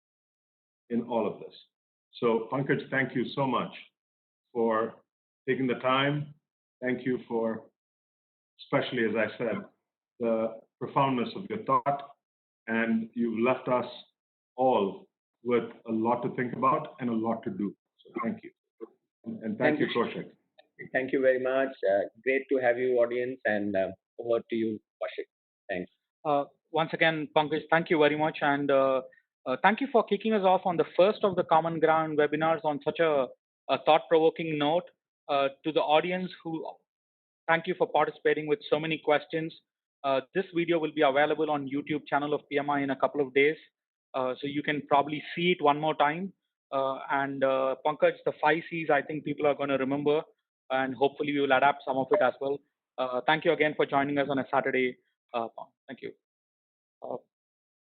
in all of this. So Pankaj, thank you so much for taking the time. Thank you for, especially as I said, the profoundness of your thought, and you've left us all with a lot to think about and a lot to do. So thank you. And thank you, Kaushik. Thank you very much. Great to have you, audience, and over to you, Kaushik. Thanks. Once again, Pankaj, thank you very much, and thank you for kicking us off on the first of the Common Ground webinars on such a thought-provoking note. To the audience, thank you for participating with so many questions. This video will be available on YouTube channel of PMI in a couple of days, so you can probably see it one more time. And Pankaj, the 5 Cs, I think people are going to remember, and hopefully we will adapt some of it as well. Thank you again for joining us on a Saturday. Thank you.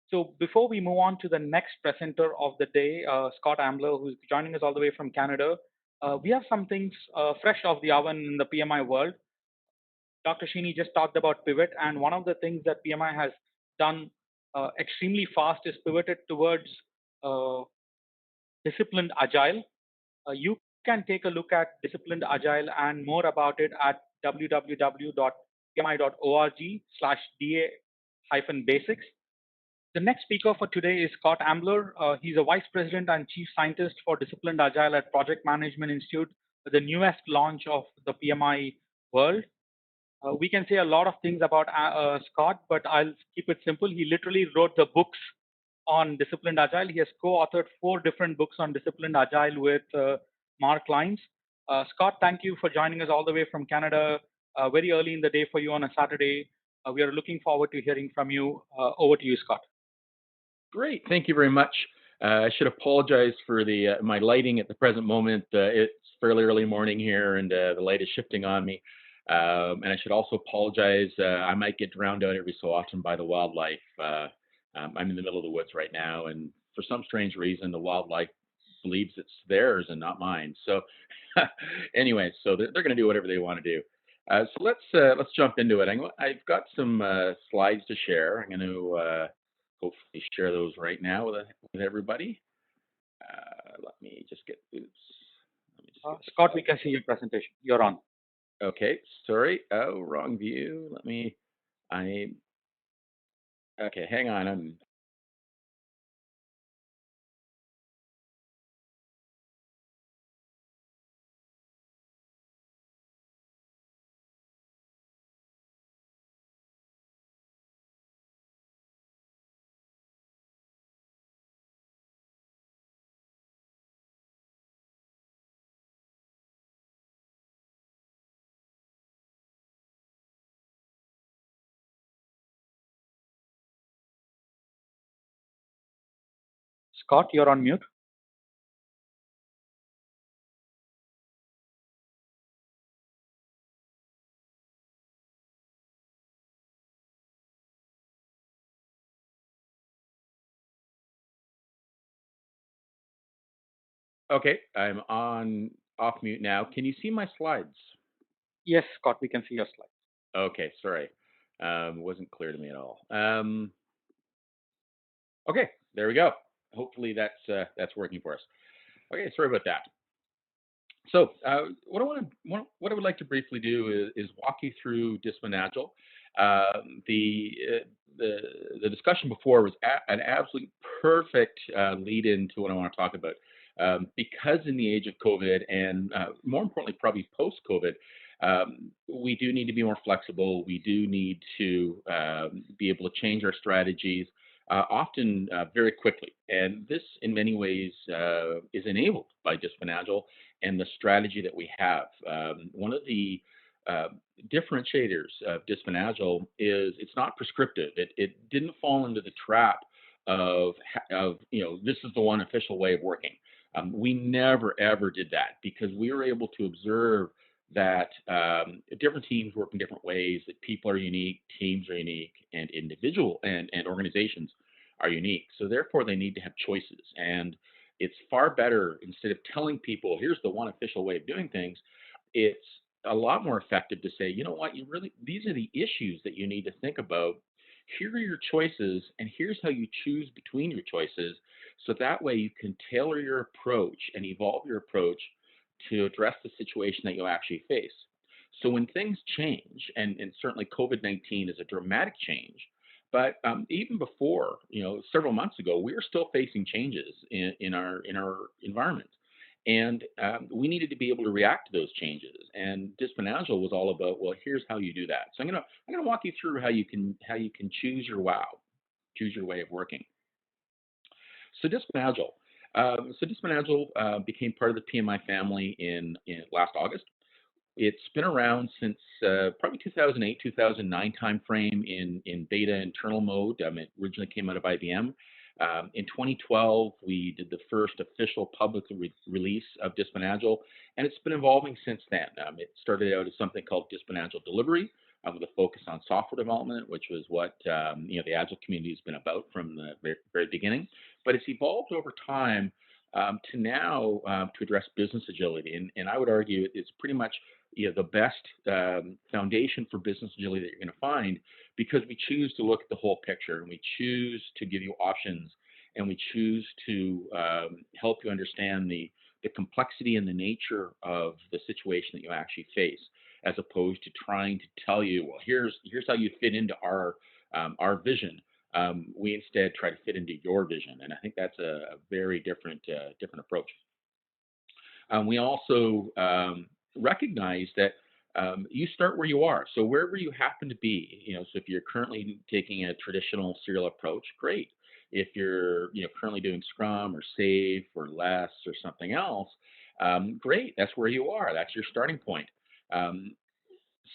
So before we move on to the next presenter of the day, Scott Ambler, who's joining us all the way from Canada, we have some things fresh off the oven in the PMI world. Dr. Srini just talked about pivot, and one of the things that PMI has done extremely fast is pivoted towards Disciplined Agile. You can take a look at Disciplined Agile and more about it at www.pmi.org/DA-basics. The next speaker for today is Scott Ambler. He's a Vice President and Chief Scientist for Disciplined Agile at Projectmanagement Institute, the newest launch of the PMI world. We can say a lot of things about Scott, but I'll keep it simple. He literally wrote the books on Disciplined Agile. He has co-authored 4 different books on Disciplined Agile with Mark Lyons. Scott, thank you for joining us all the way from Canada, very early in the day for you on a Saturday. We are looking forward to hearing from you. Over to you, Scott. Great, thank you very much. I should apologize for my lighting at the present moment. It's fairly early morning here, and the light is shifting on me. And I should also apologize. I might get drowned out every so often by the wildlife. I'm in the middle of the woods right now, and for some strange reason, the wildlife believes it's theirs and not mine. So anyway, so they're going to do whatever they want to do. So let's jump into it. I've got some slides to share. I'm going to hopefully share those right now with everybody. Let me just get, Scott, we can see your presentation. You're on. Okay, sorry. Oh, wrong view. Okay, hang on. Scott, you're on mute. Okay, I'm on off mute now. Can you see my slides? Yes, Scott, we can see your slide. Okay, sorry. Wasn't clear to me at all. Okay, there we go. Hopefully that's working for us. Okay, sorry about that. So what I would like to briefly do is walk you through Disciplined Agile. The discussion before was an absolute perfect lead in to what I want to talk about. Because in the age of COVID and more importantly, probably post COVID, we do need to be more flexible. We do need to be able to change our strategies, often very quickly. And this, in many ways, is enabled by Disciplined Agile and the strategy that we have. One of the uh, differentiators of Disciplined Agile is it's not prescriptive. It didn't fall into the trap of this is the one official way of working. We never ever did that because we were able to observe that different teams work in different ways, that people are unique, teams are unique, and individual and organizations are unique. So therefore, they need to have choices. And it's far better, instead of telling people, here's the one official way of doing things, it's a lot more effective to say, you know what, these are the issues that you need to think about. Here are your choices, and here's how you choose between your choices. So that way you can tailor your approach and evolve your approach to address the situation that you'll actually face. So when things change, and certainly COVID-19 is a dramatic change, but even before, several months ago, we were still facing changes in our environment, and we needed to be able to react to those changes. And Disciplined Agile was all about, well, here's how you do that. So I'm gonna walk you through how you can choose your wow, choose your way of working. So Disciplined Agile. Disciplined Agile became part of the PMI family in last August. It's been around since probably 2008, 2009 timeframe in beta internal mode. It originally came out of IBM. In 2012, we did the first official public release of Disciplined Agile, and it's been evolving since then. It started out as something called Disciplined Agile Delivery, with a focus on software development, which was what the Agile community has been about from the very beginning. But it's evolved over time to now to address business agility, and I would argue it's pretty much the best foundation for business agility that you're going to find, because we choose to look at the whole picture, and we choose to give you options, and we choose to help you understand the complexity and the nature of the situation that you actually face, as opposed to trying to tell you, well, here's how you fit into our vision. We instead try to fit into your vision, and I think that's a very different approach. We also recognize that you start where you are. So wherever you happen to be, so if you're currently taking a traditional serial approach, great. If you're currently doing Scrum or Safe or Less or something else, great. That's where you are. That's your starting point.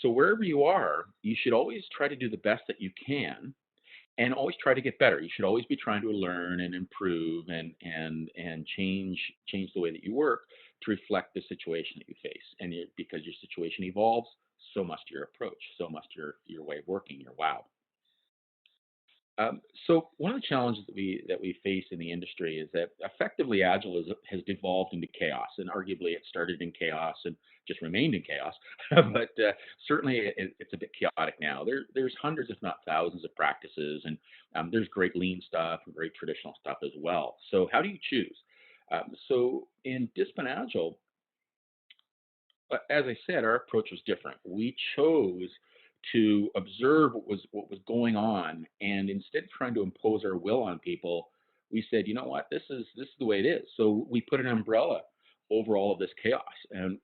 So wherever you are, you should always try to do the best that you can, and always try to get better. You should always be trying to learn and improve and change the way that you work to reflect the situation that you face. And because your situation evolves, so must your approach, so must your way of working, your wow. So one of the challenges that we face in the industry is that effectively Agile has devolved into chaos, and arguably it started in chaos and just remained in chaos. But certainly it's a bit chaotic now. There's hundreds, if not thousands, of practices, and there's great lean stuff and great traditional stuff as well. So how do you choose? So in Disciplined Agile, as I said, our approach was different. We chose to observe what was going on, and instead of trying to impose our will on people, we said, you know what, this is the way it is. So we put an umbrella over all of this chaos, and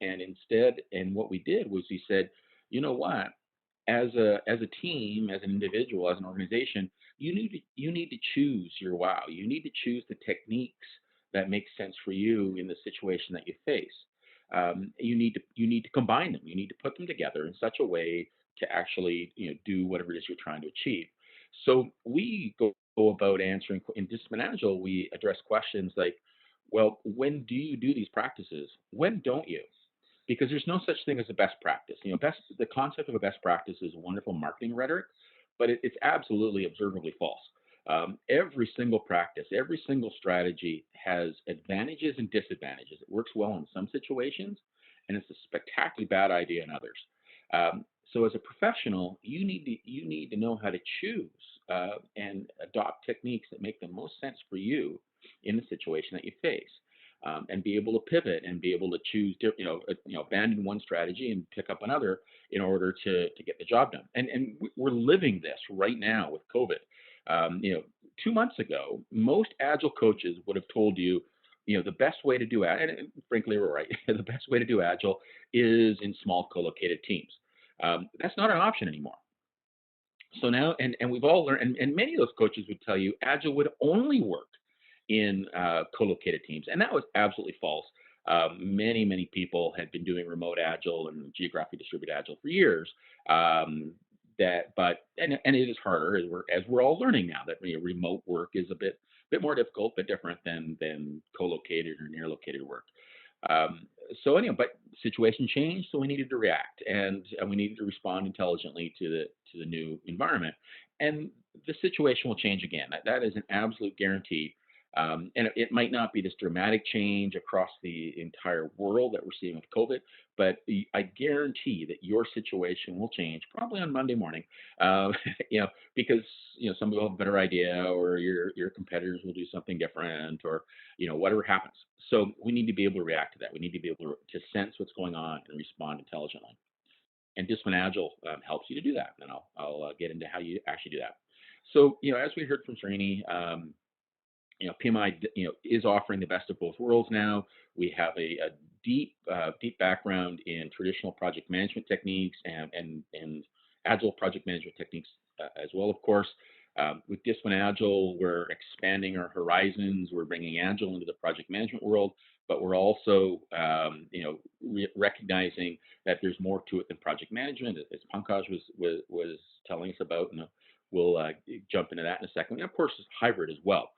what we did was we said, you know what, as a team, as an individual, as an organization, you need to choose your wow. You need to choose the techniques that make sense for you in the situation that you face. You need to combine them. You need to put them together in such a way to actually do whatever it is you're trying to achieve. So we go about answering in Disciplined Agile. We address questions like, well, when do you do these practices? When don't you? Because there's no such thing as a best practice. The concept of a best practice is wonderful marketing rhetoric, but it's absolutely observably false. Every single practice, every single strategy has advantages and disadvantages. It works well in some situations, and it's a spectacularly bad idea in others. So as a professional, you need to know how to choose and adopt techniques that make the most sense for you in the situation that you face, and be able to pivot and be able to choose, abandon one strategy and pick up another in order to get the job done. And we're living this right now with COVID. 2 months ago, most agile coaches would have told you, the best way to do agile, and frankly, we're right. The best way to do agile is in small co-located teams. That's not an option anymore. So now, and we've all learned, and many of those coaches would tell you agile would only work in co-located teams, and that was absolutely false. Many people had been doing remote agile and geographically distributed agile for years. And it is harder as we're all learning now that remote work is a bit more difficult, but different than co-located or near located work. So anyway, but situation changed, so we needed to react, and we needed to respond intelligently to the new environment. And the situation will change again. That is an absolute guarantee. And it might not be this dramatic change across the entire world that we're seeing with COVID, but I guarantee that your situation will change probably on Monday morning, because some people have a better idea, or your competitors will do something different, or whatever happens. So we need to be able to react to that. We need to be able to sense what's going on and respond intelligently. And Disciplined Agile helps you to do that. And I'll get into how you actually do that. So as we heard from Srini, PMI, is offering the best of both worlds now. We have a deep background in traditional project management techniques and agile project management techniques as well, of course. With Disciplined Agile, we're expanding our horizons. We're bringing Agile into the project management world, but we're also, recognizing that there's more to it than project management, as Pankaj was telling us about, and we'll jump into that in a second. And of course, it's hybrid as well.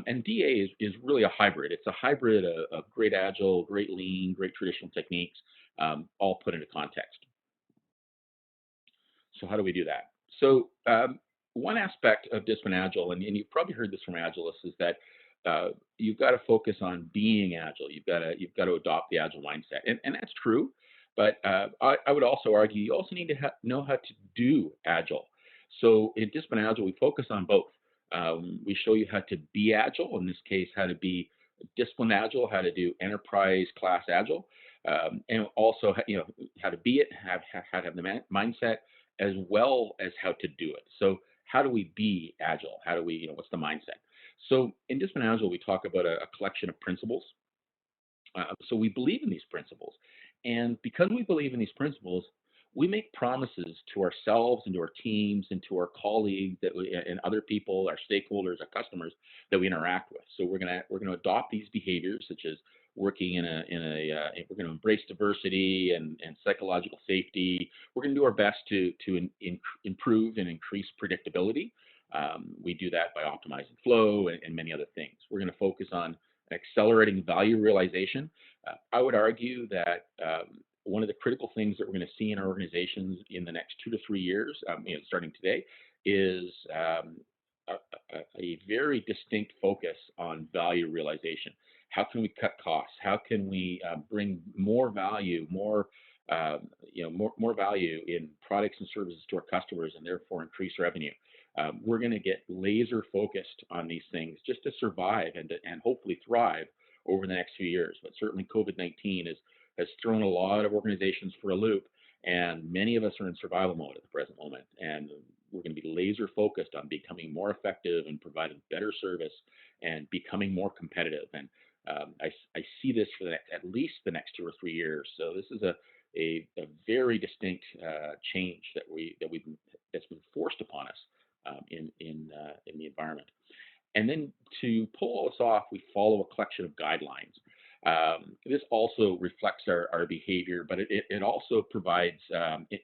And DA is really a hybrid. It's a hybrid of great Agile, great Lean, great traditional techniques, all put into context. So how do we do that? So one aspect of Disciplined Agile, and you've probably heard this from Agilists, is that you've got to focus on being Agile. You've got to adopt the Agile mindset, and that's true. But I would also argue you also need to know how to do Agile. So in Disciplined Agile, we focus on both. We show you how to be Agile, in this case, how to be Disciplined Agile, how to do enterprise class Agile, and also how to be it, how to have the mindset, as well as how to do it. So how do we be Agile? How do we, what's the mindset? So in Disciplined Agile, we talk about a collection of principles. So we believe in these principles. And because we believe in these principles, we make promises to ourselves and to our teams and to our colleagues and other people, our stakeholders, our customers that we interact with. So we're gonna adopt these behaviors, such as working we're gonna embrace diversity and psychological safety. We're gonna do our best to improve and increase predictability. We do that by optimizing flow and many other things. We're gonna focus on accelerating value realization. I would argue that one of the critical things that we're going to see in our organizations in the next 2 to 3 years, starting today, is a very distinct focus on value realization. How can we cut costs? How can we bring more value, more value in products and services to our customers, and therefore increase revenue? We're going to get laser focused on these things just to survive and hopefully thrive over the next few years. But certainly COVID-19 has thrown a lot of organizations for a loop, and many of us are in survival mode at the present moment. And we're going to be laser focused on becoming more effective and providing better service and becoming more competitive. And I see this for at least the next 2 or 3 years. So this is a very distinct change that's been forced upon us in the environment. And then to pull all this off, we follow a collection of guidelines. This also reflects our behavior, but it also provides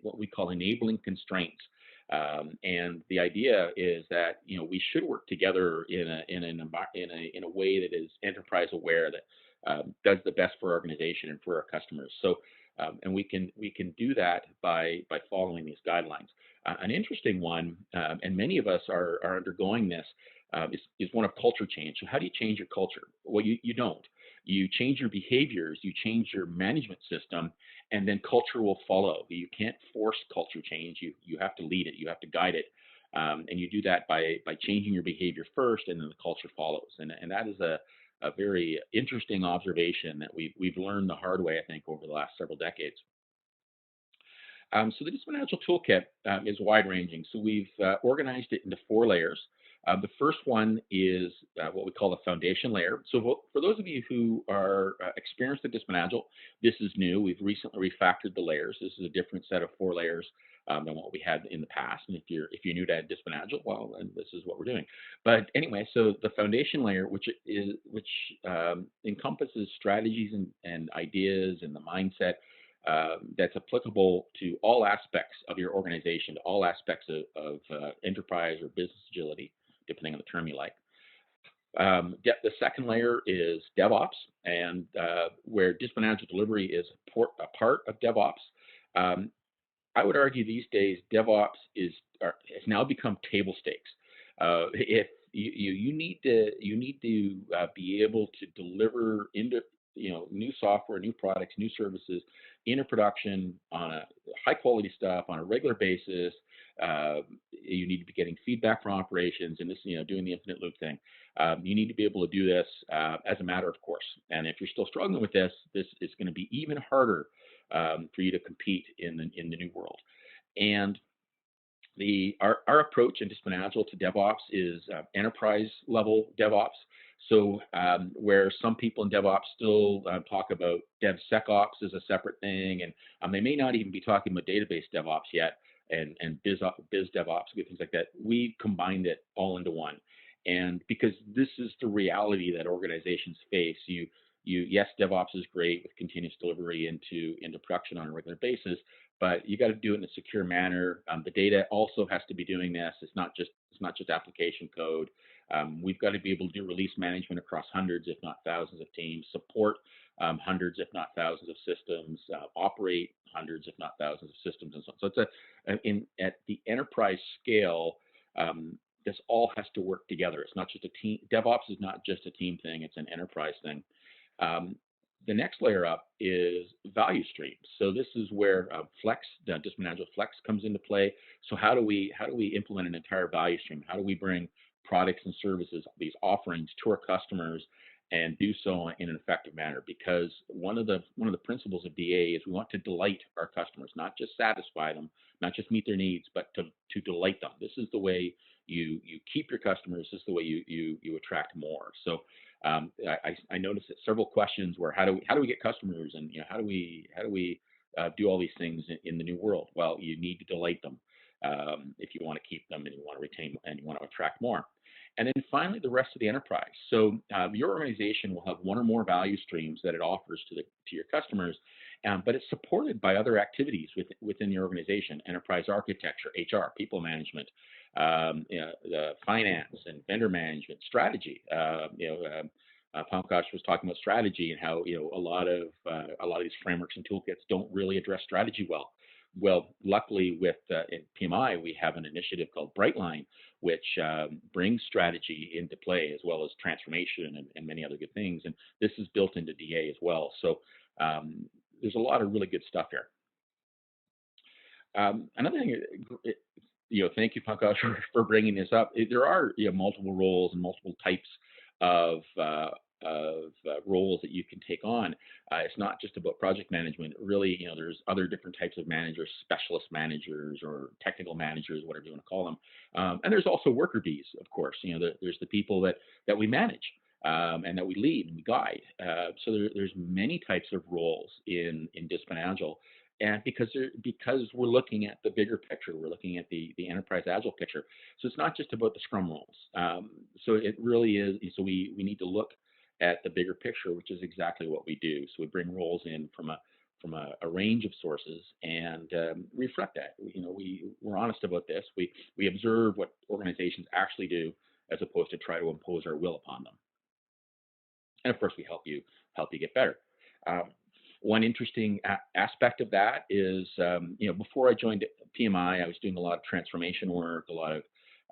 what we call enabling constraints. And the idea is that we should work together in a way that is enterprise aware, that does the best for our organization and for our customers. So, and we can do that by following these guidelines. An interesting one, and many of us are undergoing this, is one of culture change. So how do you change your culture? Well, you don't. You change your behaviors, you change your management system, and then culture will follow. You can't force culture change. You have to lead it. You have to guide it. And you do that by changing your behavior first, and then the culture follows. And that is a very interesting observation that we've learned the hard way, I think, over the last several decades. So the Disciplined Agile Toolkit is wide-ranging. So we've organized it into 4 layers. The first one is what we call the foundation layer. So for those of you who are experienced in Disciplined Agile, this is new. We've recently refactored the layers. This is a different set of 4 layers than what we had in the past. And if you're new to Disciplined Agile, well, then this is what we're doing. But anyway, so the foundation layer, which encompasses strategies and ideas and the mindset that's applicable to all aspects of your organization, to all aspects of enterprise or business agility, depending on the term you like. The second layer is DevOps, and where Disciplined Agile delivery is a part of DevOps. I would argue these days DevOps has now become table stakes. If you need to be able to deliver into new software, new products, new services into production on a high quality stuff on a regular basis. You need to be getting feedback from operations and this, doing the infinite loop thing. You need to be able to do this as a matter of course. And if you're still struggling with this is going to be even harder for you to compete in the new world. And our approach in Disciplined Agile to DevOps is enterprise level DevOps. So where some people in DevOps still talk about DevSecOps as a separate thing, and they may not even be talking about database DevOps yet, and biz DevOps, things like that. We combined it all into one, and because this is the reality that organizations face. Yes, DevOps is great with continuous delivery into production on a regular basis, but you got to do it in a secure manner. The data also has to be doing this. It's not just application code. We've got to be able to do release management across hundreds, if not thousands of teams, support hundreds, if not thousands of systems, operate hundreds, if not thousands of systems, and so on. So it's at the enterprise scale, this all has to work together. It's not just a team. DevOps is not just a team thing. It's an enterprise thing. The next layer up is value streams. So this is where Disciplined Agile Flex comes into play. So how do we implement an entire value stream? How do we bring products and services, these offerings, to our customers and do so in an effective manner? Because one of the principles of DA is we want to delight our customers, not just satisfy them, not just meet their needs, but to delight them. This is the way you keep your customers. This is the way you attract more. So I noticed that several questions were how do we get customers, and how do we do all these things in the new world? Well, you need to delight them if you want to keep them and you want to retain and you want to attract more. And then finally, the rest of the enterprise. So your organization will have one or more value streams that it offers to your customers, but it's supported by other activities within the organization: enterprise architecture, HR, people management, finance and vendor management, strategy. Pankaj was talking about strategy and how a lot of these frameworks and toolkits don't really address strategy well. Well, luckily with in PMI, we have an initiative called Brightline, which brings strategy into play as well as transformation and many other good things. And this is built into DA as well. So there's a lot of really good stuff here. Another thing, thank you, Pankaj, for bringing this up. There are multiple roles and multiple types of roles that you can take on. It's not just about project management. Really, there's other different types of managers, specialist managers or technical managers, whatever you want to call them. And there's also worker bees, of course. There's the people that we manage and that we lead and we guide. So there's many types of roles in Disciplined Agile. And because we're looking at the bigger picture, we're looking at the enterprise agile picture. So it's not just about the scrum roles. So it really is. So we need to look at the bigger picture, which is exactly what we do. So we bring roles in from a range of sources and reflect that. We're honest about this. We observe what organizations actually do as opposed to try to impose our will upon them. And of course, we help you get better. One interesting aspect of that is, before I joined PMI, I was doing a lot of transformation work, a lot of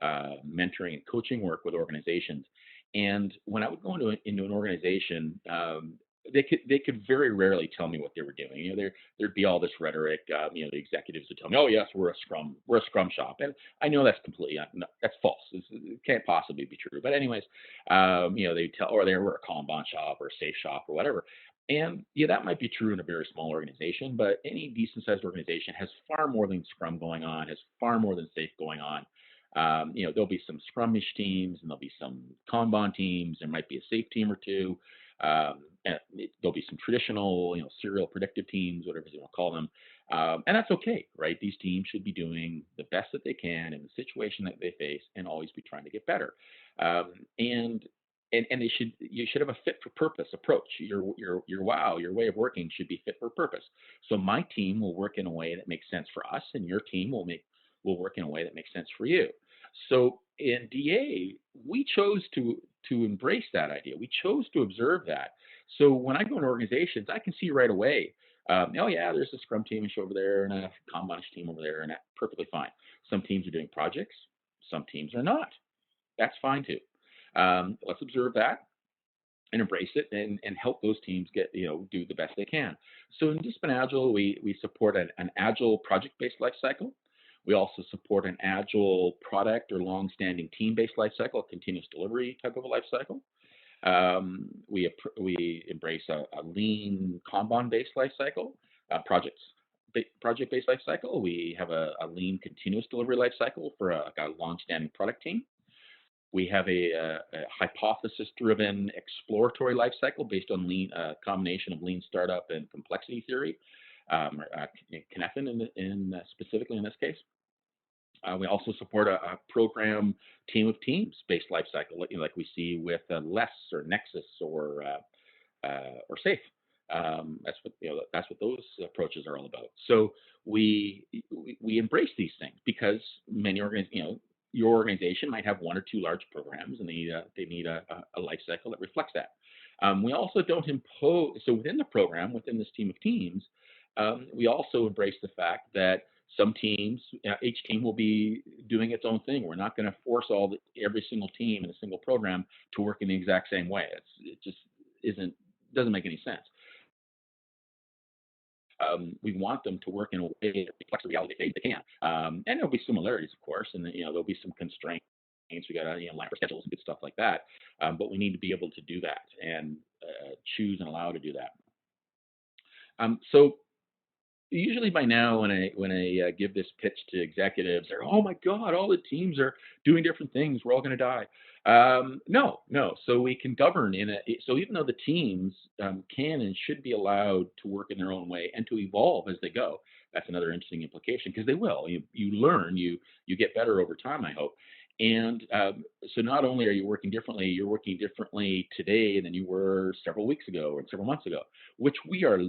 mentoring and coaching work with organizations. And when I would go into an organization, they could very rarely tell me what they were doing. You know, there'd be all this rhetoric. You know, the executives would tell me, "Oh yes, we're a Scrum shop," and I know that's completely no, that's false. It can't possibly be true. But anyways, you know, they tell, or they were a Kanban shop or a safe shop or whatever. And yeah, that might be true in a very small organization, but any decent sized organization has far more than Scrum going on, has far more than safe going on. You know, there'll be some Scrumish teams and there'll be some Kanban teams. There might be a safe team or two. And there'll be some traditional, you know, serial predictive teams, whatever you want to call them. And that's okay, right? These teams should be doing the best that they can in the situation that they face and always be trying to get better. And you should have a fit for purpose approach. Your way of working should be fit for purpose. So my team will work in a way that makes sense for us, and your team will work in a way that makes sense for you. So in DA, we chose to embrace that idea. We chose to observe that. So when I go into organizations, I can see right away, oh yeah, there's a Scrum team over there and a Kanban team over there, and that's perfectly fine. Some teams are doing projects, some teams are not. That's fine too. Let's observe that and embrace it and help those teams get, you know, do the best they can. So in Disciplined Agile, we support an agile project-based life cycle. We also support an agile product or long-standing team-based life cycle, a continuous delivery type of a life cycle. We embrace a lean Kanban-based life cycle, project-based life cycle. We have a lean continuous delivery life cycle for a long-standing product team. We have a hypothesis-driven exploratory life cycle based on lean, combination of lean startup and complexity theory, Cynefin specifically in this case. We also support a program team of teams based life cycle, like we see with Less or Nexus or Safe. That's what those approaches are all about. So we embrace these things because many organizations, your organization might have one or two large programs, and they need a life cycle that reflects that. We also don't impose. So within the program, within this team of teams, we also embrace the fact that some teams, each team will be doing its own thing. We're not going to force every single team in a single program to work in the exact same way. It just doesn't make any sense. We want them to work in a way that reflects the reality they can. And there'll be similarities, of course, and there'll be some constraints. We got to line for schedules and good stuff like that. But we need to be able to do that and choose and allow to do that. So usually by now, when I give this pitch to executives, they're, oh my God, all the teams are doing different things. We're all going to die. No. So we can govern so even though the teams can and should be allowed to work in their own way and to evolve as they go, that's another interesting implication because they will. You learn, you get better over time, I hope. And so not only are you working differently, you're working differently today than you were several weeks ago or several months ago, which we are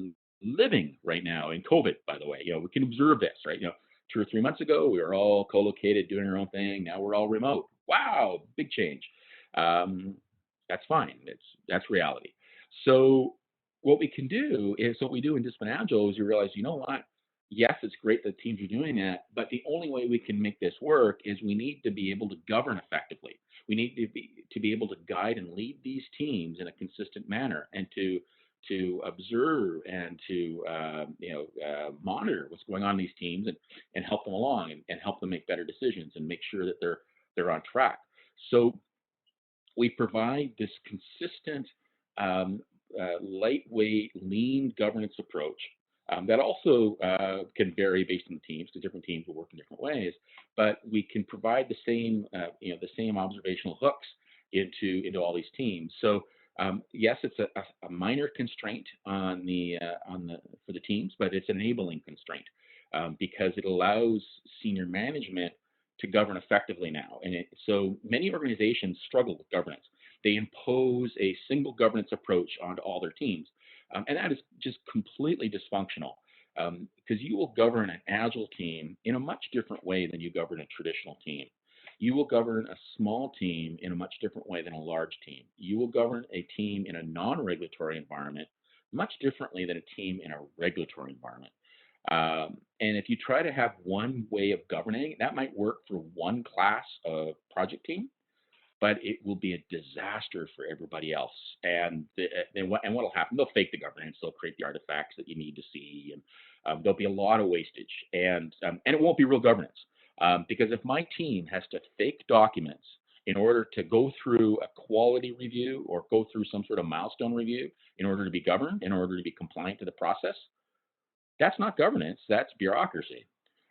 living right now in COVID, by the way. We can observe this, right? 2 or 3 months ago, we were all co-located doing our own thing. Now we're all remote. Wow, big change. That's fine. That's reality. So what we can do is what we do in Disciplined Agile is you realize, you know what? Yes, it's great that teams are doing that, but the only way we can make this work is we need to be able to govern effectively. We need to be able to guide and lead these teams in a consistent manner and to observe and to monitor what's going on in these teams and help them along and help them make better decisions and make sure that they're on track. So we provide this consistent, lightweight, lean governance approach that also can vary based on the teams, because different teams will work in different ways. But we can provide the same observational hooks into all these teams. So yes, it's a minor constraint for the teams, but it's an enabling constraint because it allows senior management to govern effectively now. And so many organizations struggle with governance. They impose a single governance approach onto all their teams. And that is just completely dysfunctional because you will govern an agile team in a much different way than you govern a traditional team. You will govern a small team in a much different way than a large team. You will govern a team in a non-regulatory environment much differently than a team in a regulatory environment. And if you try to have one way of governing, that might work for one class of project team, but it will be a disaster for everybody else. And what'll happen? They'll fake the governance. They'll create the artifacts that you need to see, and there'll be a lot of wastage. And it won't be real governance, because if my team has to fake documents in order to go through a quality review or go through some sort of milestone review in order to be governed, in order to be compliant to the process, that's not governance. That's bureaucracy,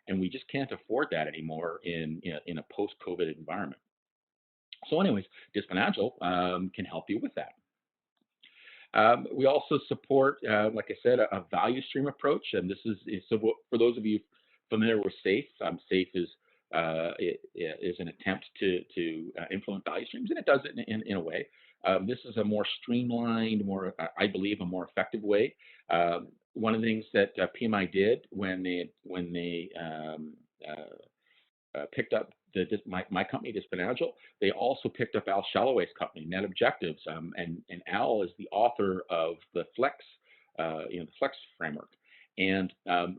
and we just can't afford that anymore in a post-COVID environment. So anyways, Disciplined Agile can help you with that. We also support, like I said, a value stream approach. And this is so for those of you familiar with SAFE, SAFE is an attempt to implement value streams, and it does it in a way. This is a more streamlined, I believe, a more effective way. One of the things that PMI did when they picked up my company, Disciplined Agile, they also picked up Al Shalloway's company, Net Objectives, and Al is the author of the Flex, the Flex framework, and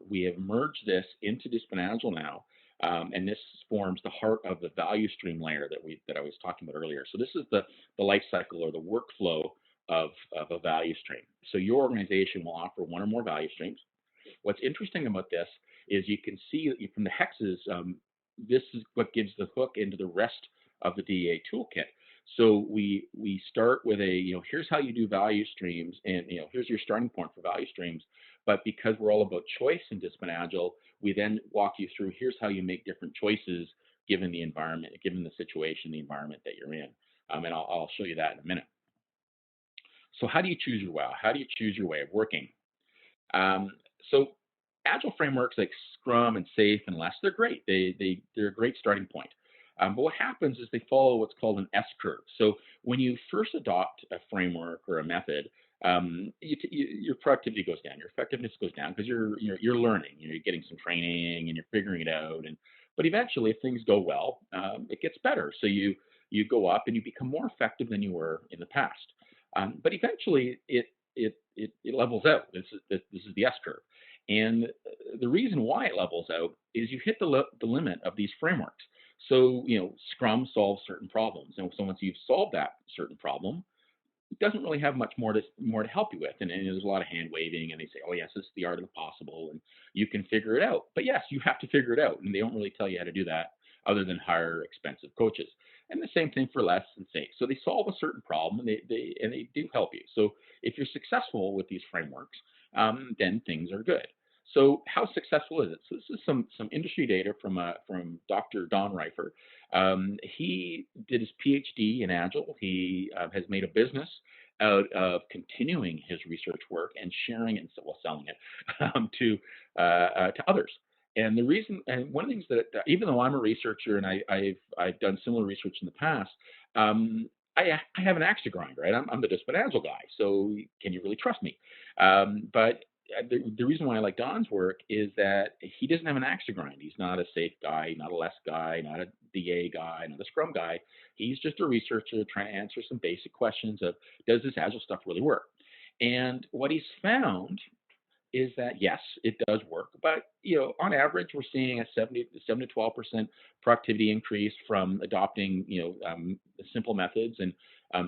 we have merged this into Disciplined Agile now, and this forms the heart of the value stream layer that I was talking about earlier. So this is the life cycle or the workflow of a value stream. So your organization will offer one or more value streams. What's interesting about this is you can see from the hexes, this is what gives the hook into the rest of the DEA toolkit. So we start with here's how you do value streams, and here's your starting point for value streams. But because we're all about choice in Disciplined Agile, we then walk you through here's how you make different choices given the environment, given the situation, the environment that you're in. And I'll show you that in a minute. So how do you choose your way? How do you choose your way of working? So Agile frameworks like Scrum and SAFe and LESS, they're great. They're a great starting point. But what happens is they follow what's called an S-curve. So when you first adopt a framework or a method, your productivity goes down, your effectiveness goes down because you're learning, you're getting some training and you're figuring it out. But eventually, if things go well, it gets better. So you go up and you become more effective than you were in the past. But eventually, it levels out. This is the S-curve. And the reason why it levels out is you hit the limit of these frameworks. So, Scrum solves certain problems. And so once you've solved that certain problem, it doesn't really have much more to help you with. And there's a lot of hand waving, and they say, oh, yes, this is the art of the possible, and you can figure it out. But yes, you have to figure it out. And they don't really tell you how to do that other than hire expensive coaches. And the same thing for LESS and SAFe. So they solve a certain problem, and they do help you. So if you're successful with these frameworks, then things are good. So how successful is it? So this is some industry data from Dr. Don Reifer. He did his PhD in Agile. He has made a business out of continuing his research work and sharing it, selling it to others. And the reason, and one of the things that, even though I'm a researcher and I've done similar research in the past, I have an axe to grind, right? I'm the Disciplined Agile guy, so can you really trust me? But the reason why I like Don's work is that he doesn't have an axe to grind. He's not a SAFe guy, not a LESS guy, not a DA guy, not a Scrum guy. He's just a researcher trying to answer some basic questions of, does this Agile stuff really work? And what he's found is that, yes, it does work. But, on average, we're seeing a 7 to 12% productivity increase from adopting, simple methods, and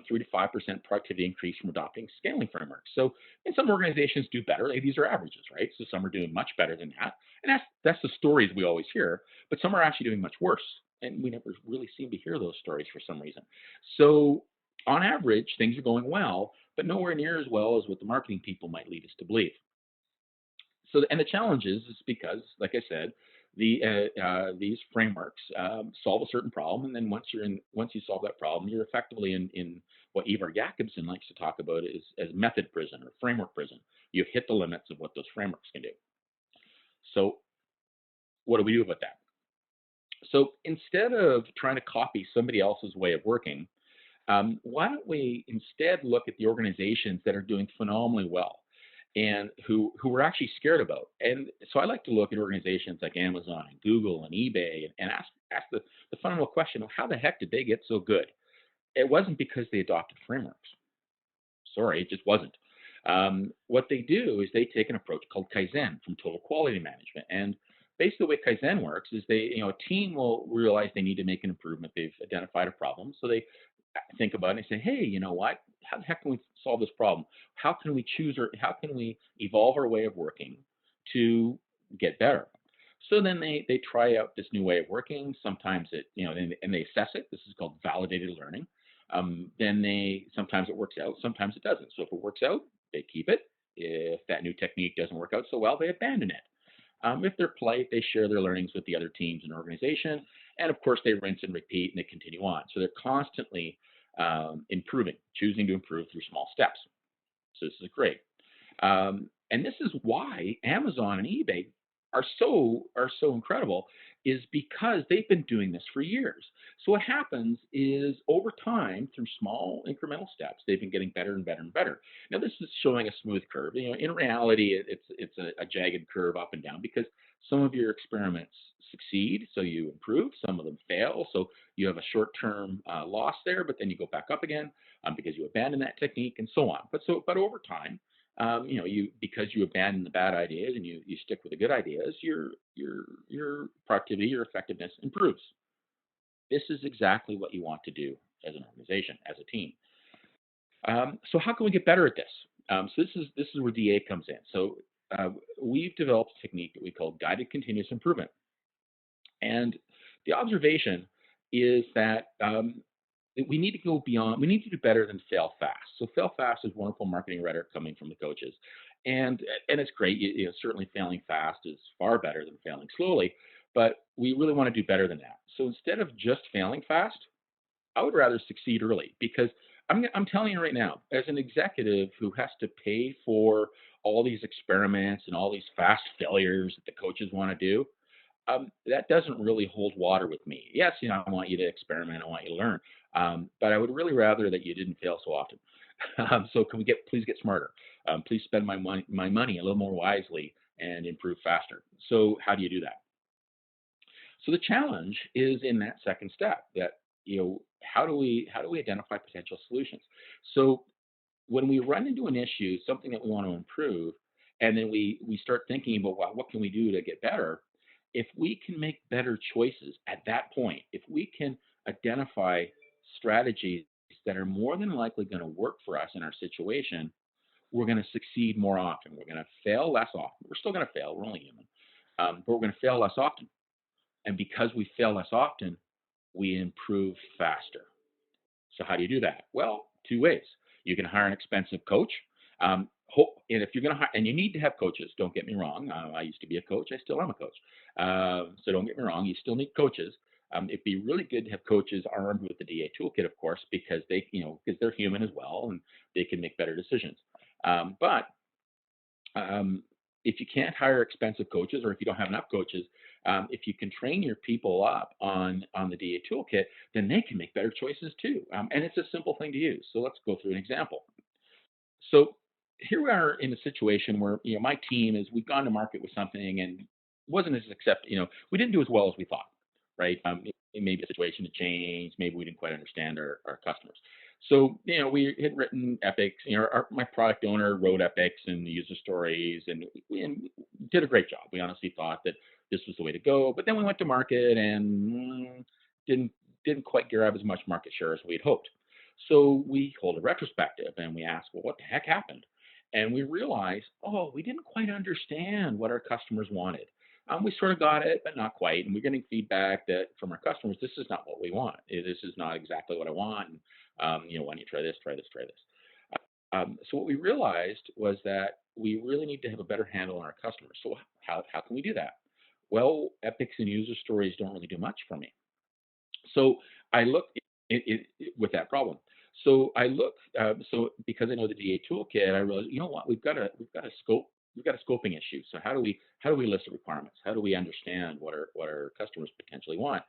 3 to 5% productivity increase from adopting scaling frameworks. So, and some organizations do better. These are averages, right? So some are doing much better than that. And that's the stories we always hear. But some are actually doing much worse. And we never really seem to hear those stories for some reason. So on average, things are going well, but nowhere near as well as what the marketing people might lead us to believe. So, and the challenge is because, like I said, these frameworks solve a certain problem, and then once you solve that problem, you're effectively in what Ivar Jacobson likes to talk about as method prison or framework prison. You've hit the limits of what those frameworks can do. So, what do we do about that? So, instead of trying to copy somebody else's way of working, why don't we instead look at the organizations that are doing phenomenally well, and who we're actually scared about? And so I like to look at organizations like Amazon and Google and eBay and ask the fundamental question of how the heck did they get so good? It wasn't because they adopted frameworks. Sorry, it just wasn't. What they do is they take an approach called Kaizen from total quality management. And basically the way Kaizen works is a team will realize they need to make an improvement. They've identified a problem. So they think about it and say, hey, you know what? How the heck can we solve this problem? How can we choose or how can we evolve our way of working to get better? So then they try out this new way of working. Sometimes and they assess it. This is called validated learning. Sometimes it works out, sometimes it doesn't. So if it works out, they keep it. If that new technique doesn't work out so well, they abandon it. If they're polite, they share their learnings with the other teams and organization. And of course, they rinse and repeat and they continue on. So they're constantly improving, choosing to improve through small steps. So this is great. And this is why Amazon and eBay are so incredible, is because they've been doing this for years. So what happens is over time, through small incremental steps, they've been getting better and better and better. Now this is showing a smooth curve. In reality, it's a jagged curve up and down because some of your experiments succeed, so you improve. Some of them fail, so you have a short-term loss there, but then you go back up again because you abandon that technique and so on. But over time, because you abandon the bad ideas and you stick with the good ideas, your productivity, your effectiveness improves. This is exactly what you want to do as an organization, as a team. So how can we get better at this? So this is where DA comes in. So we've developed a technique that we call guided continuous improvement. And the observation is that we need to go beyond, we need to do better than fail fast. So fail fast is wonderful marketing rhetoric coming from the coaches. And it's great. Certainly failing fast is far better than failing slowly, but we really want to do better than that. So instead of just failing fast, I would rather succeed early, because I'm telling you right now, as an executive who has to pay for all these experiments and all these fast failures that the coaches want to do, that doesn't really hold water with me. Yes, I want you to experiment, I want you to learn, but I would really rather that you didn't fail so often. So can we please get smarter? Please spend my money a little more wisely and improve faster. So how do you do that? So the challenge is in that second step, that how do we identify potential solutions? So when we run into an issue, something that we want to improve, and then we start thinking about, well, what can we do to get better? If we can make better choices at that point, if we can identify strategies that are more than likely going to work for us in our situation, we're going to succeed more often. We're going to fail less often. We're still going to fail. We're only human. But we're going to fail less often. And because we fail less often, we improve faster. So how do you do that? Well, two ways. You can hire an expensive coach. And if you're going to hire, and you need to have coaches, don't get me wrong. I used to be a coach. I still am a coach. So don't get me wrong. You still need coaches. It'd be really good to have coaches armed with the DA toolkit, of course, because because they're human as well, and they can make better decisions. But if you can't hire expensive coaches, or if you don't have enough coaches, if you can train your people up on the DA toolkit, then they can make better choices too. And it's a simple thing to use. So let's go through an example. So here we are in a situation where my team we've gone to market with something and wasn't as we didn't do as well as we thought, right? Maybe the situation had changed, maybe we didn't quite understand our customers. So we had written epics. My product owner wrote epics and the user stories, and we did a great job. We honestly thought that this was the way to go, but then we went to market and didn't quite grab as much market share as we'd hoped. So we hold a retrospective and we ask, well, what the heck happened? And we realized, we didn't quite understand what our customers wanted. We sort of got it, but not quite. And we're getting feedback that from our customers, this is not what we want. This is not exactly what I want. And, why don't you try this, try this, try this. So what we realized was that we really need to have a better handle on our customers. So how can we do that? Well, epics and user stories don't really do much for me. So I looked with that problem. So I looked, because I know the DA toolkit, I realized, what, we've got a scoping issue. So how do we list the requirements? How do we understand what our customers potentially want?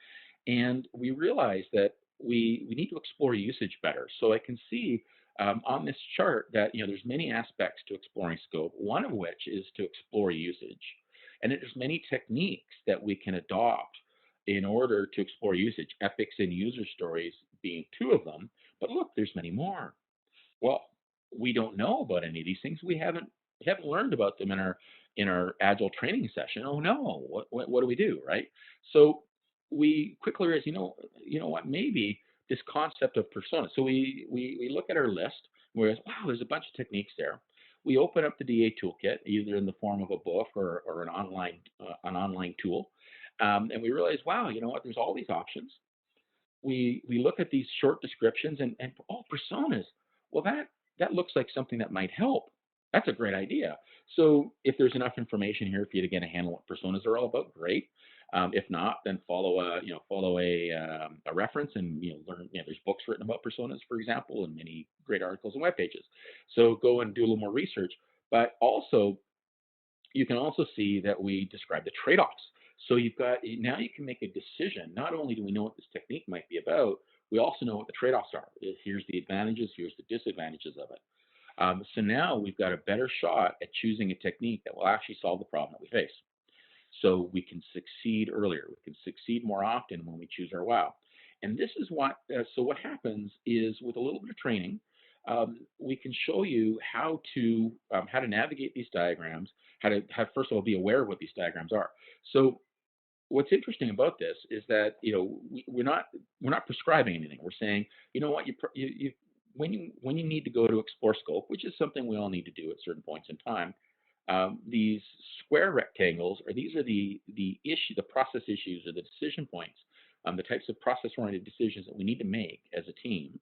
And we realized that we need to explore usage better. So I can see on this chart that there's many aspects to exploring scope. One of which is to explore usage, and there's many techniques that we can adopt in order to explore usage. Epics and user stories being two of them, but look, there's many more. Well, we don't know about any of these things. We haven't learned about them in our agile training session. Oh no, what do we do, right? So we quickly realize, you know what, maybe this concept of persona. So we look at our list, and we realize, wow, there's a bunch of techniques there. We open up the DA toolkit, either in the form of a book or an online tool, and we realize, wow, you know what, there's all these options. We look at these short descriptions and personas. Well, that looks like something that might help. That's a great idea. So if there's enough information here for you to get a handle on what personas are all about, great. If not, then follow a reference and learn. There's books written about personas, for example, and many great articles and web pages. So go and do a little more research. But also, you can also see that we describe the trade-offs. So now you can make a decision. Not only do we know what this technique might be about, we also know what the trade-offs are. Here's the advantages, here's the disadvantages of it. So now we've got a better shot at choosing a technique that will actually solve the problem that we face. So we can succeed earlier. We can succeed more often when we choose our wow. And this is what happens is, with a little bit of training, we can show you how to navigate these diagrams, how first of all be aware of what these diagrams are. So what's interesting about this is that we're not prescribing anything. We're saying, you know what, when you need to go to explore scope, which is something we all need to do at certain points in time. These square rectangles are the process issues or the decision points, the types of process-oriented decisions that we need to make as a team,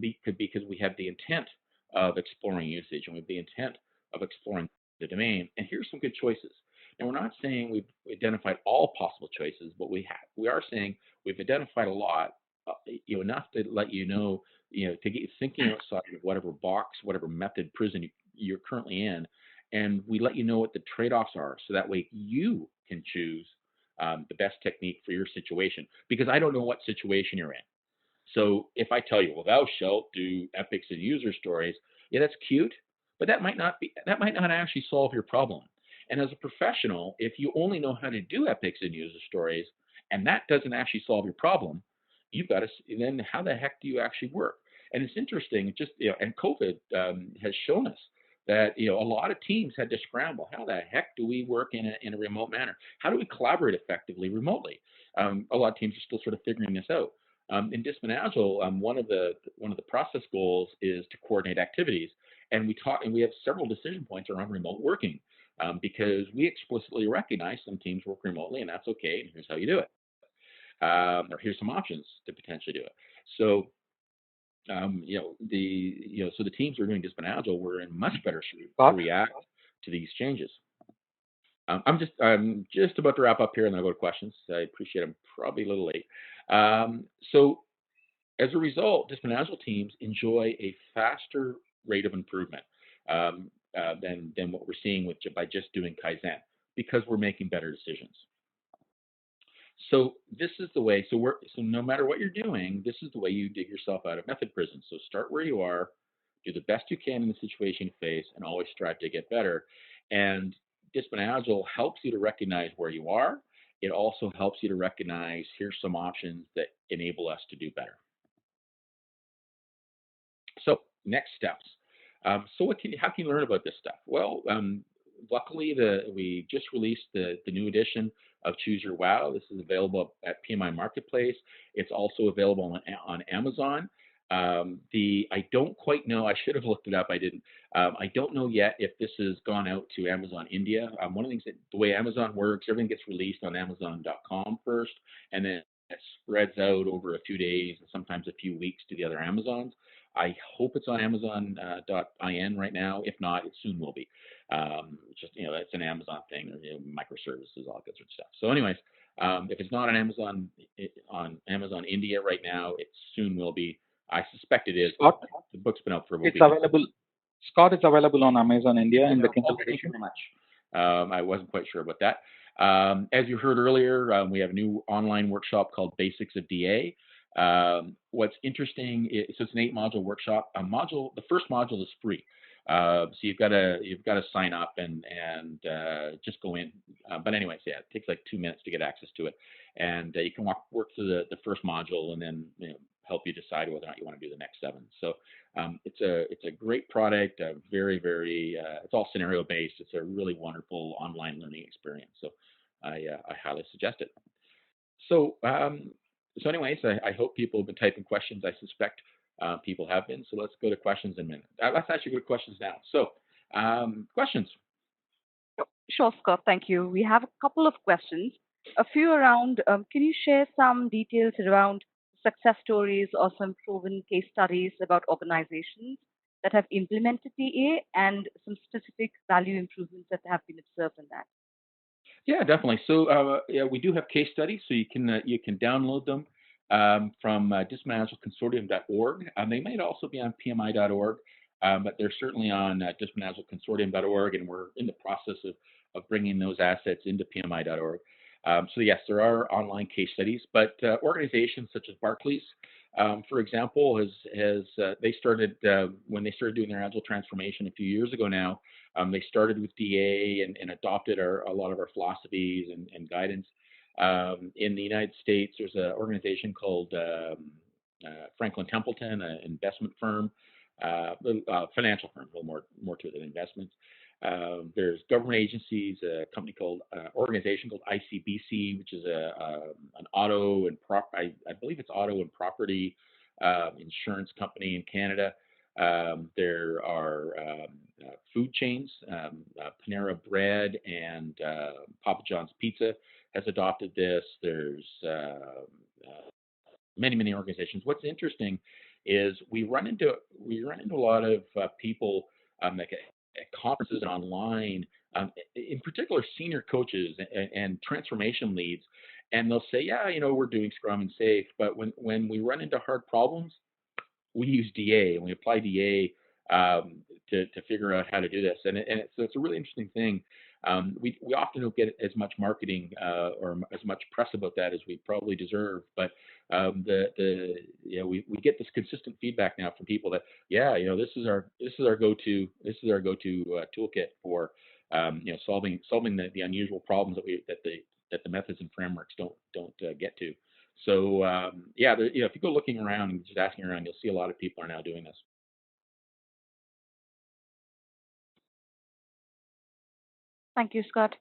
because we have the intent of exploring usage and we have the intent of exploring the domain. And here's some good choices. And we're not saying we've identified all possible choices, but we are saying we've identified a lot, enough to let to get you thinking outside of whatever box, whatever method prison you're currently in. And we let you know what the trade-offs are, so that way you can choose the best technique for your situation. Because I don't know what situation you're in. So if I tell you, well, thou shalt do epics and user stories, yeah, that's cute, but that might not actually solve your problem. And as a professional, if you only know how to do epics and user stories, and that doesn't actually solve your problem, you've got to. Then how the heck do you actually work? And it's interesting, and COVID has shown us that a lot of teams had to scramble. How the heck do we work in a remote manner? How do we collaborate effectively remotely? A lot of teams are still sort of figuring this out. In Disciplined Agile, one of the process goals is to coordinate activities, and we have several decision points around remote working, because we explicitly recognize some teams work remotely, and that's okay. And here's how you do it, or here's some options to potentially do it. So. So the teams who are doing Disciplined Agile were in much better shape to react to these changes. I'm just about to wrap up here, and then I'll go to questions. I appreciate I'm probably a little late. So as a result, Disciplined Agile teams enjoy a faster rate of improvement than what we're seeing by just doing Kaizen, because we're making better decisions. So this is the way. So no matter what you're doing, this is the way you dig yourself out of method prison. So start where you are, do the best you can in the situation you face, and always strive to get better. And Disciplined Agile helps you to recognize where you are. It also helps you to recognize, here's some options that enable us to do better. So next steps. So how can you learn about this stuff? Well, luckily, we just released the new edition of Choose Your Wow. This is available at PMI Marketplace. It's also available on Amazon. I don't quite know. I should have looked it up. I didn't. I don't know yet if this has gone out to Amazon India. One of the things the way Amazon works, everything gets released on Amazon.com first, and then it spreads out over a few days and sometimes a few weeks to the other Amazons. I hope it's on Amazon.in right now. If not, it soon will be. That's an Amazon thing, microservices, all that sort of stuff. So anyways, if it's not on Amazon India right now, it soon will be. I suspect it is. Scott, the book's been out for a while. It's available. Scott, it's available on Amazon India in the Kindle edition. Thank you very much. I wasn't quite sure about that. As you heard earlier, we have a new online workshop called Basics of DA. What's interesting is, so it's an 8-module workshop. The first module is free. So you've got to sign up and just go in. But anyways, yeah, it takes like 2 minutes to get access to it, and you can work through the first module, and then help you decide whether or not you want to do the next 7. So it's a great product, very it's all scenario based. It's a really wonderful online learning experience. So I highly suggest it. So anyways, I hope people have been typing questions. I suspect people have been. So let's go to questions in a minute. Let's actually go to questions now. So questions. Sure, Scott. Thank you. We have a couple of questions. A few around, can you share some details around success stories or some proven case studies about organizations that have implemented TA and some specific value improvements that have been observed in that? Yeah, definitely. So yeah, we do have case studies, so you can download them from disciplinedagile.consortium.org. They might also be on PMI.org, but they're certainly on disciplinedagile.consortium.org, and we're in the process of bringing those assets into PMI.org. So yes, there are online case studies, but organizations such as Barclays, for example, they started when they started doing their agile transformation a few years ago now. They started with DA and adopted a lot of our philosophies and guidance. In the United States, there's an organization called Franklin Templeton, an investment firm, financial firm, a little more to it than investments. There's government agencies, a company called organization called ICBC, which is an auto and I believe it's auto and property insurance company in Canada. There are food chains, Panera Bread and Papa John's Pizza has adopted this. There's many organizations. What's interesting is we run into a lot of people like at conferences and online, in particular senior coaches and transformation leads, and they'll say, yeah, we're doing Scrum and Safe, but when we run into hard problems, we use DA and we apply DA to figure out how to do this, and so it's a really interesting thing. We often don't get as much marketing or as much press about that as we probably deserve, but we get this consistent feedback now from people that this is our go-to toolkit for solving the unusual problems that the methods and frameworks don't get to. So if you go looking around and just asking around, you'll see a lot of people are now doing this. Thank you, Scott.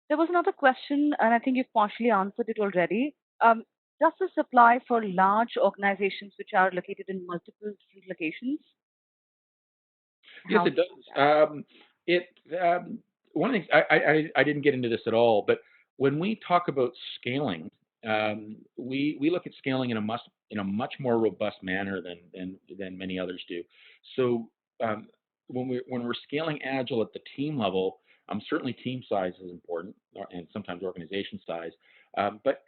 There was another question, and I think you've partially answered it already. Does this apply for large organizations which are located in multiple different locations? Yes, it does. One of the things I didn't get into this at all, but when we talk about scaling, we look at scaling in a much more robust manner than many others do. So when we're scaling Agile at the team level, certainly team size is important, and sometimes organization size. But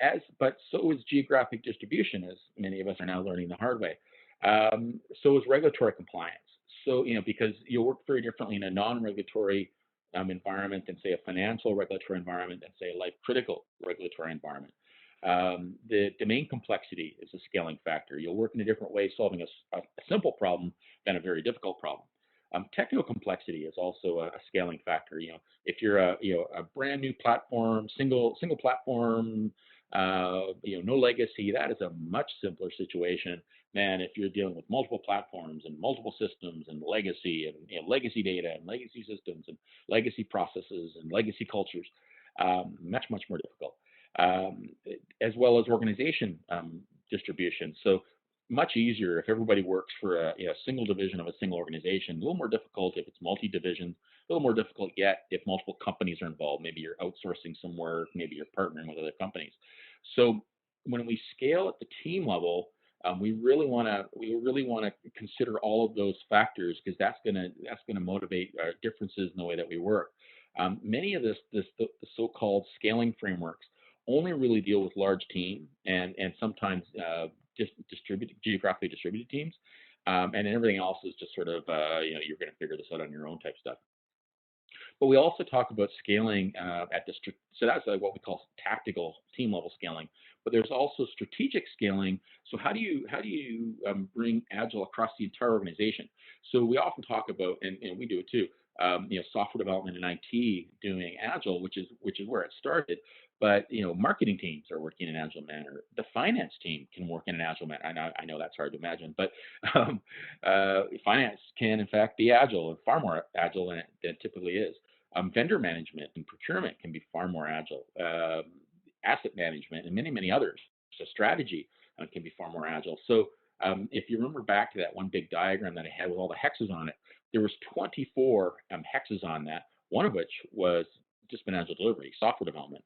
so is geographic distribution, as many of us are now learning the hard way. So is regulatory compliance. So because you'll work very differently in a non-regulatory environment than say a financial regulatory environment than say a life-critical regulatory environment. The domain complexity is a scaling factor. You'll work in a different way solving a simple problem than a very difficult problem. Technical complexity is also a scaling factor. If you're a brand new platform, single platform, no legacy, that is a much simpler situation than if you're dealing with multiple platforms and multiple systems and legacy and legacy data and legacy systems and legacy processes and legacy cultures. Much more difficult. As well as organization distribution. So much easier if everybody works for a single division of a single organization. A little more difficult if it's multi-division. A little more difficult yet if multiple companies are involved. Maybe you're outsourcing some work. Maybe you're partnering with other companies. So when we scale at the team level, we really want to consider all of those factors because that's gonna motivate our differences in the way that we work. Many of the so-called scaling frameworks only really deal with large team and sometimes geographically distributed teams, and everything else is just sort of you're going to figure this out on your own type stuff. But we also talk about scaling so that's like what we call tactical team level scaling. But there's also strategic scaling. So how do you bring Agile across the entire organization? So we often talk about, and we do it too, software development and IT doing agile, which is where it started. But marketing teams are working in an agile manner. The finance team can work in an agile manner. I know that's hard to imagine, but finance can in fact be agile, and far more agile than it typically is. Vendor management and procurement can be far more agile. Asset management and many others. So strategy can be far more agile. So if you remember back to that one big diagram that I had with all the hexes on it, there was 24 hexes on that, one of which was Disciplined Agile delivery, software development.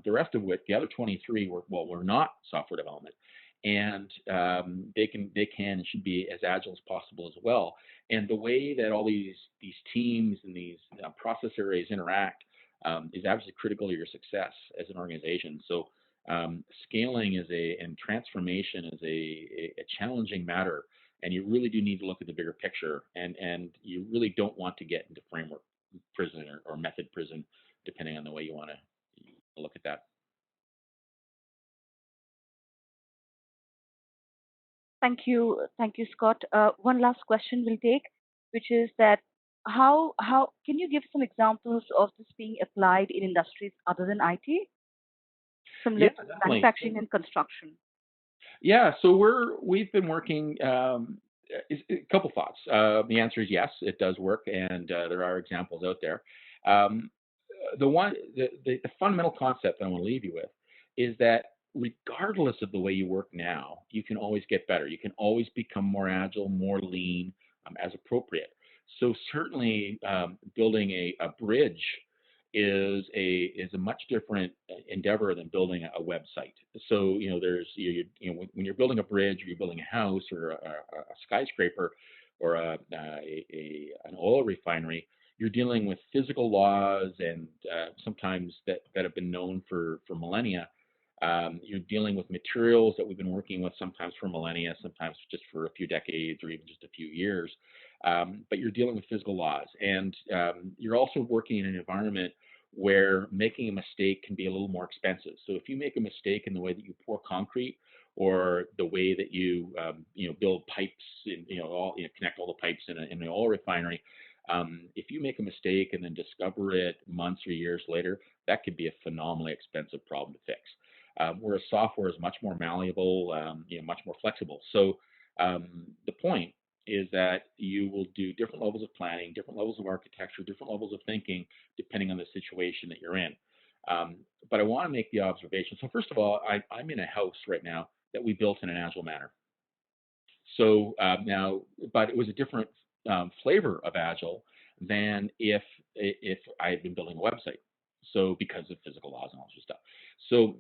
The rest of which, the other 23 were not software development, and they can and should be as agile as possible as well. And the way that all these teams and these process areas interact is absolutely critical to your success as an organization. So scaling and transformation is a challenging matter, and you really do need to look at the bigger picture, and you really don't want to get into framework prison or method prison, depending on the way you want to look at that. Thank you, Scott. One last question we'll take, which is that how can you give some examples of this being applied in industries other than IT, similar to manufacturing and construction? Yeah, so we've been working. A couple thoughts. The answer is yes, it does work, and there are examples out there. The fundamental concept that I want to leave you with is that regardless of the way you work now, you can always get better. You can always become more agile, more lean, as appropriate. So certainly, building a bridge is a much different endeavor than building a website. So when you're building a bridge, or you're building a house, or a skyscraper, or an oil refinery, you're dealing with physical laws, and sometimes that have been known for millennia. You're dealing with materials that we've been working with sometimes for millennia, sometimes just for a few decades or even just a few years. But you're dealing with physical laws, and you're also working in an environment where making a mistake can be a little more expensive. So if you make a mistake in the way that you pour concrete, or the way that you build pipes and connect all the pipes in an oil refinery, if you make a mistake and then discover it months or years later, that could be a phenomenally expensive problem to fix. Whereas software is much more malleable, much more flexible. So the point is that you will do different levels of planning, different levels of architecture, different levels of thinking, depending on the situation that you're in. But I want to make the observation. So first of all, I'm in a house right now that we built in an agile manner. So but it was a different flavor of agile than if I had been building a website. So because of physical laws and all this stuff. So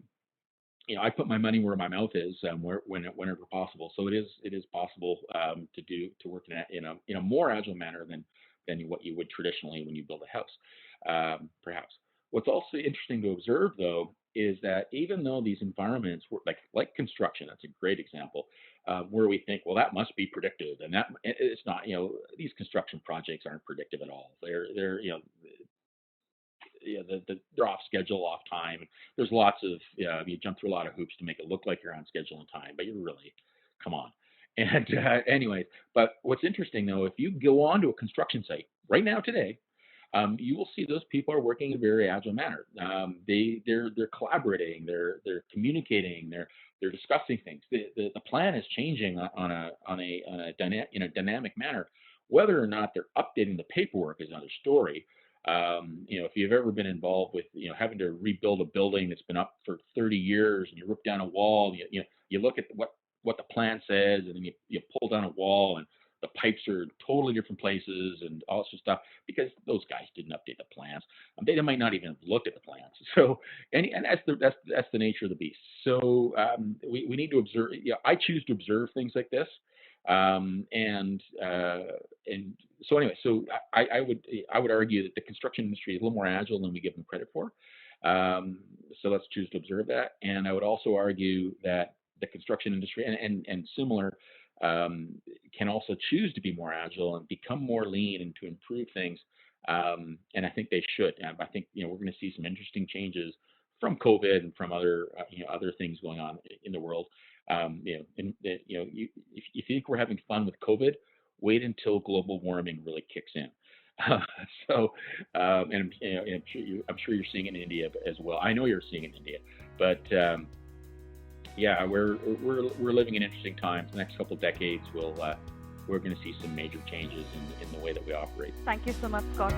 I put my money where my mouth is, whenever possible. So it is possible to work in a more agile manner than what you would traditionally when you build a house, perhaps. What's also interesting to observe, though, is that even though these environments were like construction, that's a great example, where we think, well, that must be predictive, and that it's not. These construction projects aren't predictive at all. They're they're off schedule, off time. There's lots of you jump through a lot of hoops to make it look like you're on schedule and time, but you're really, come on. And anyways, but what's interesting though, if you go on to a construction site right now today, you will see those people are working in a very agile manner. They're collaborating, they're communicating, they're discussing things. The plan is changing on a dynamic manner. Whether or not they're updating the paperwork is another story. If you've ever been involved with having to rebuild a building that's been up for 30 years, and you rip down a wall, you look at what the plan says, and then you pull down a wall, and the pipes are totally different places and all sorts of stuff, because those guys didn't update the plans. They might not even have looked at the plans. So and that's the nature of the beast. So we need to observe. I choose to observe things like this. And so anyway, so I would argue that the construction industry is a little more agile than we give them credit for. So let's choose to observe that. And I would also argue that the construction industry and similar can also choose to be more agile and become more lean and to improve things. And I think they should. I think we're going to see some interesting changes from COVID and from other things going on in the world. If you think we're having fun with COVID, wait until global warming really kicks in. So, and I'm sure you're seeing it in India as well. I know you're seeing it in India, but yeah, we're living in interesting times. The next couple of decades, we're going to see some major changes in the way that we operate. Thank you so much, Scott.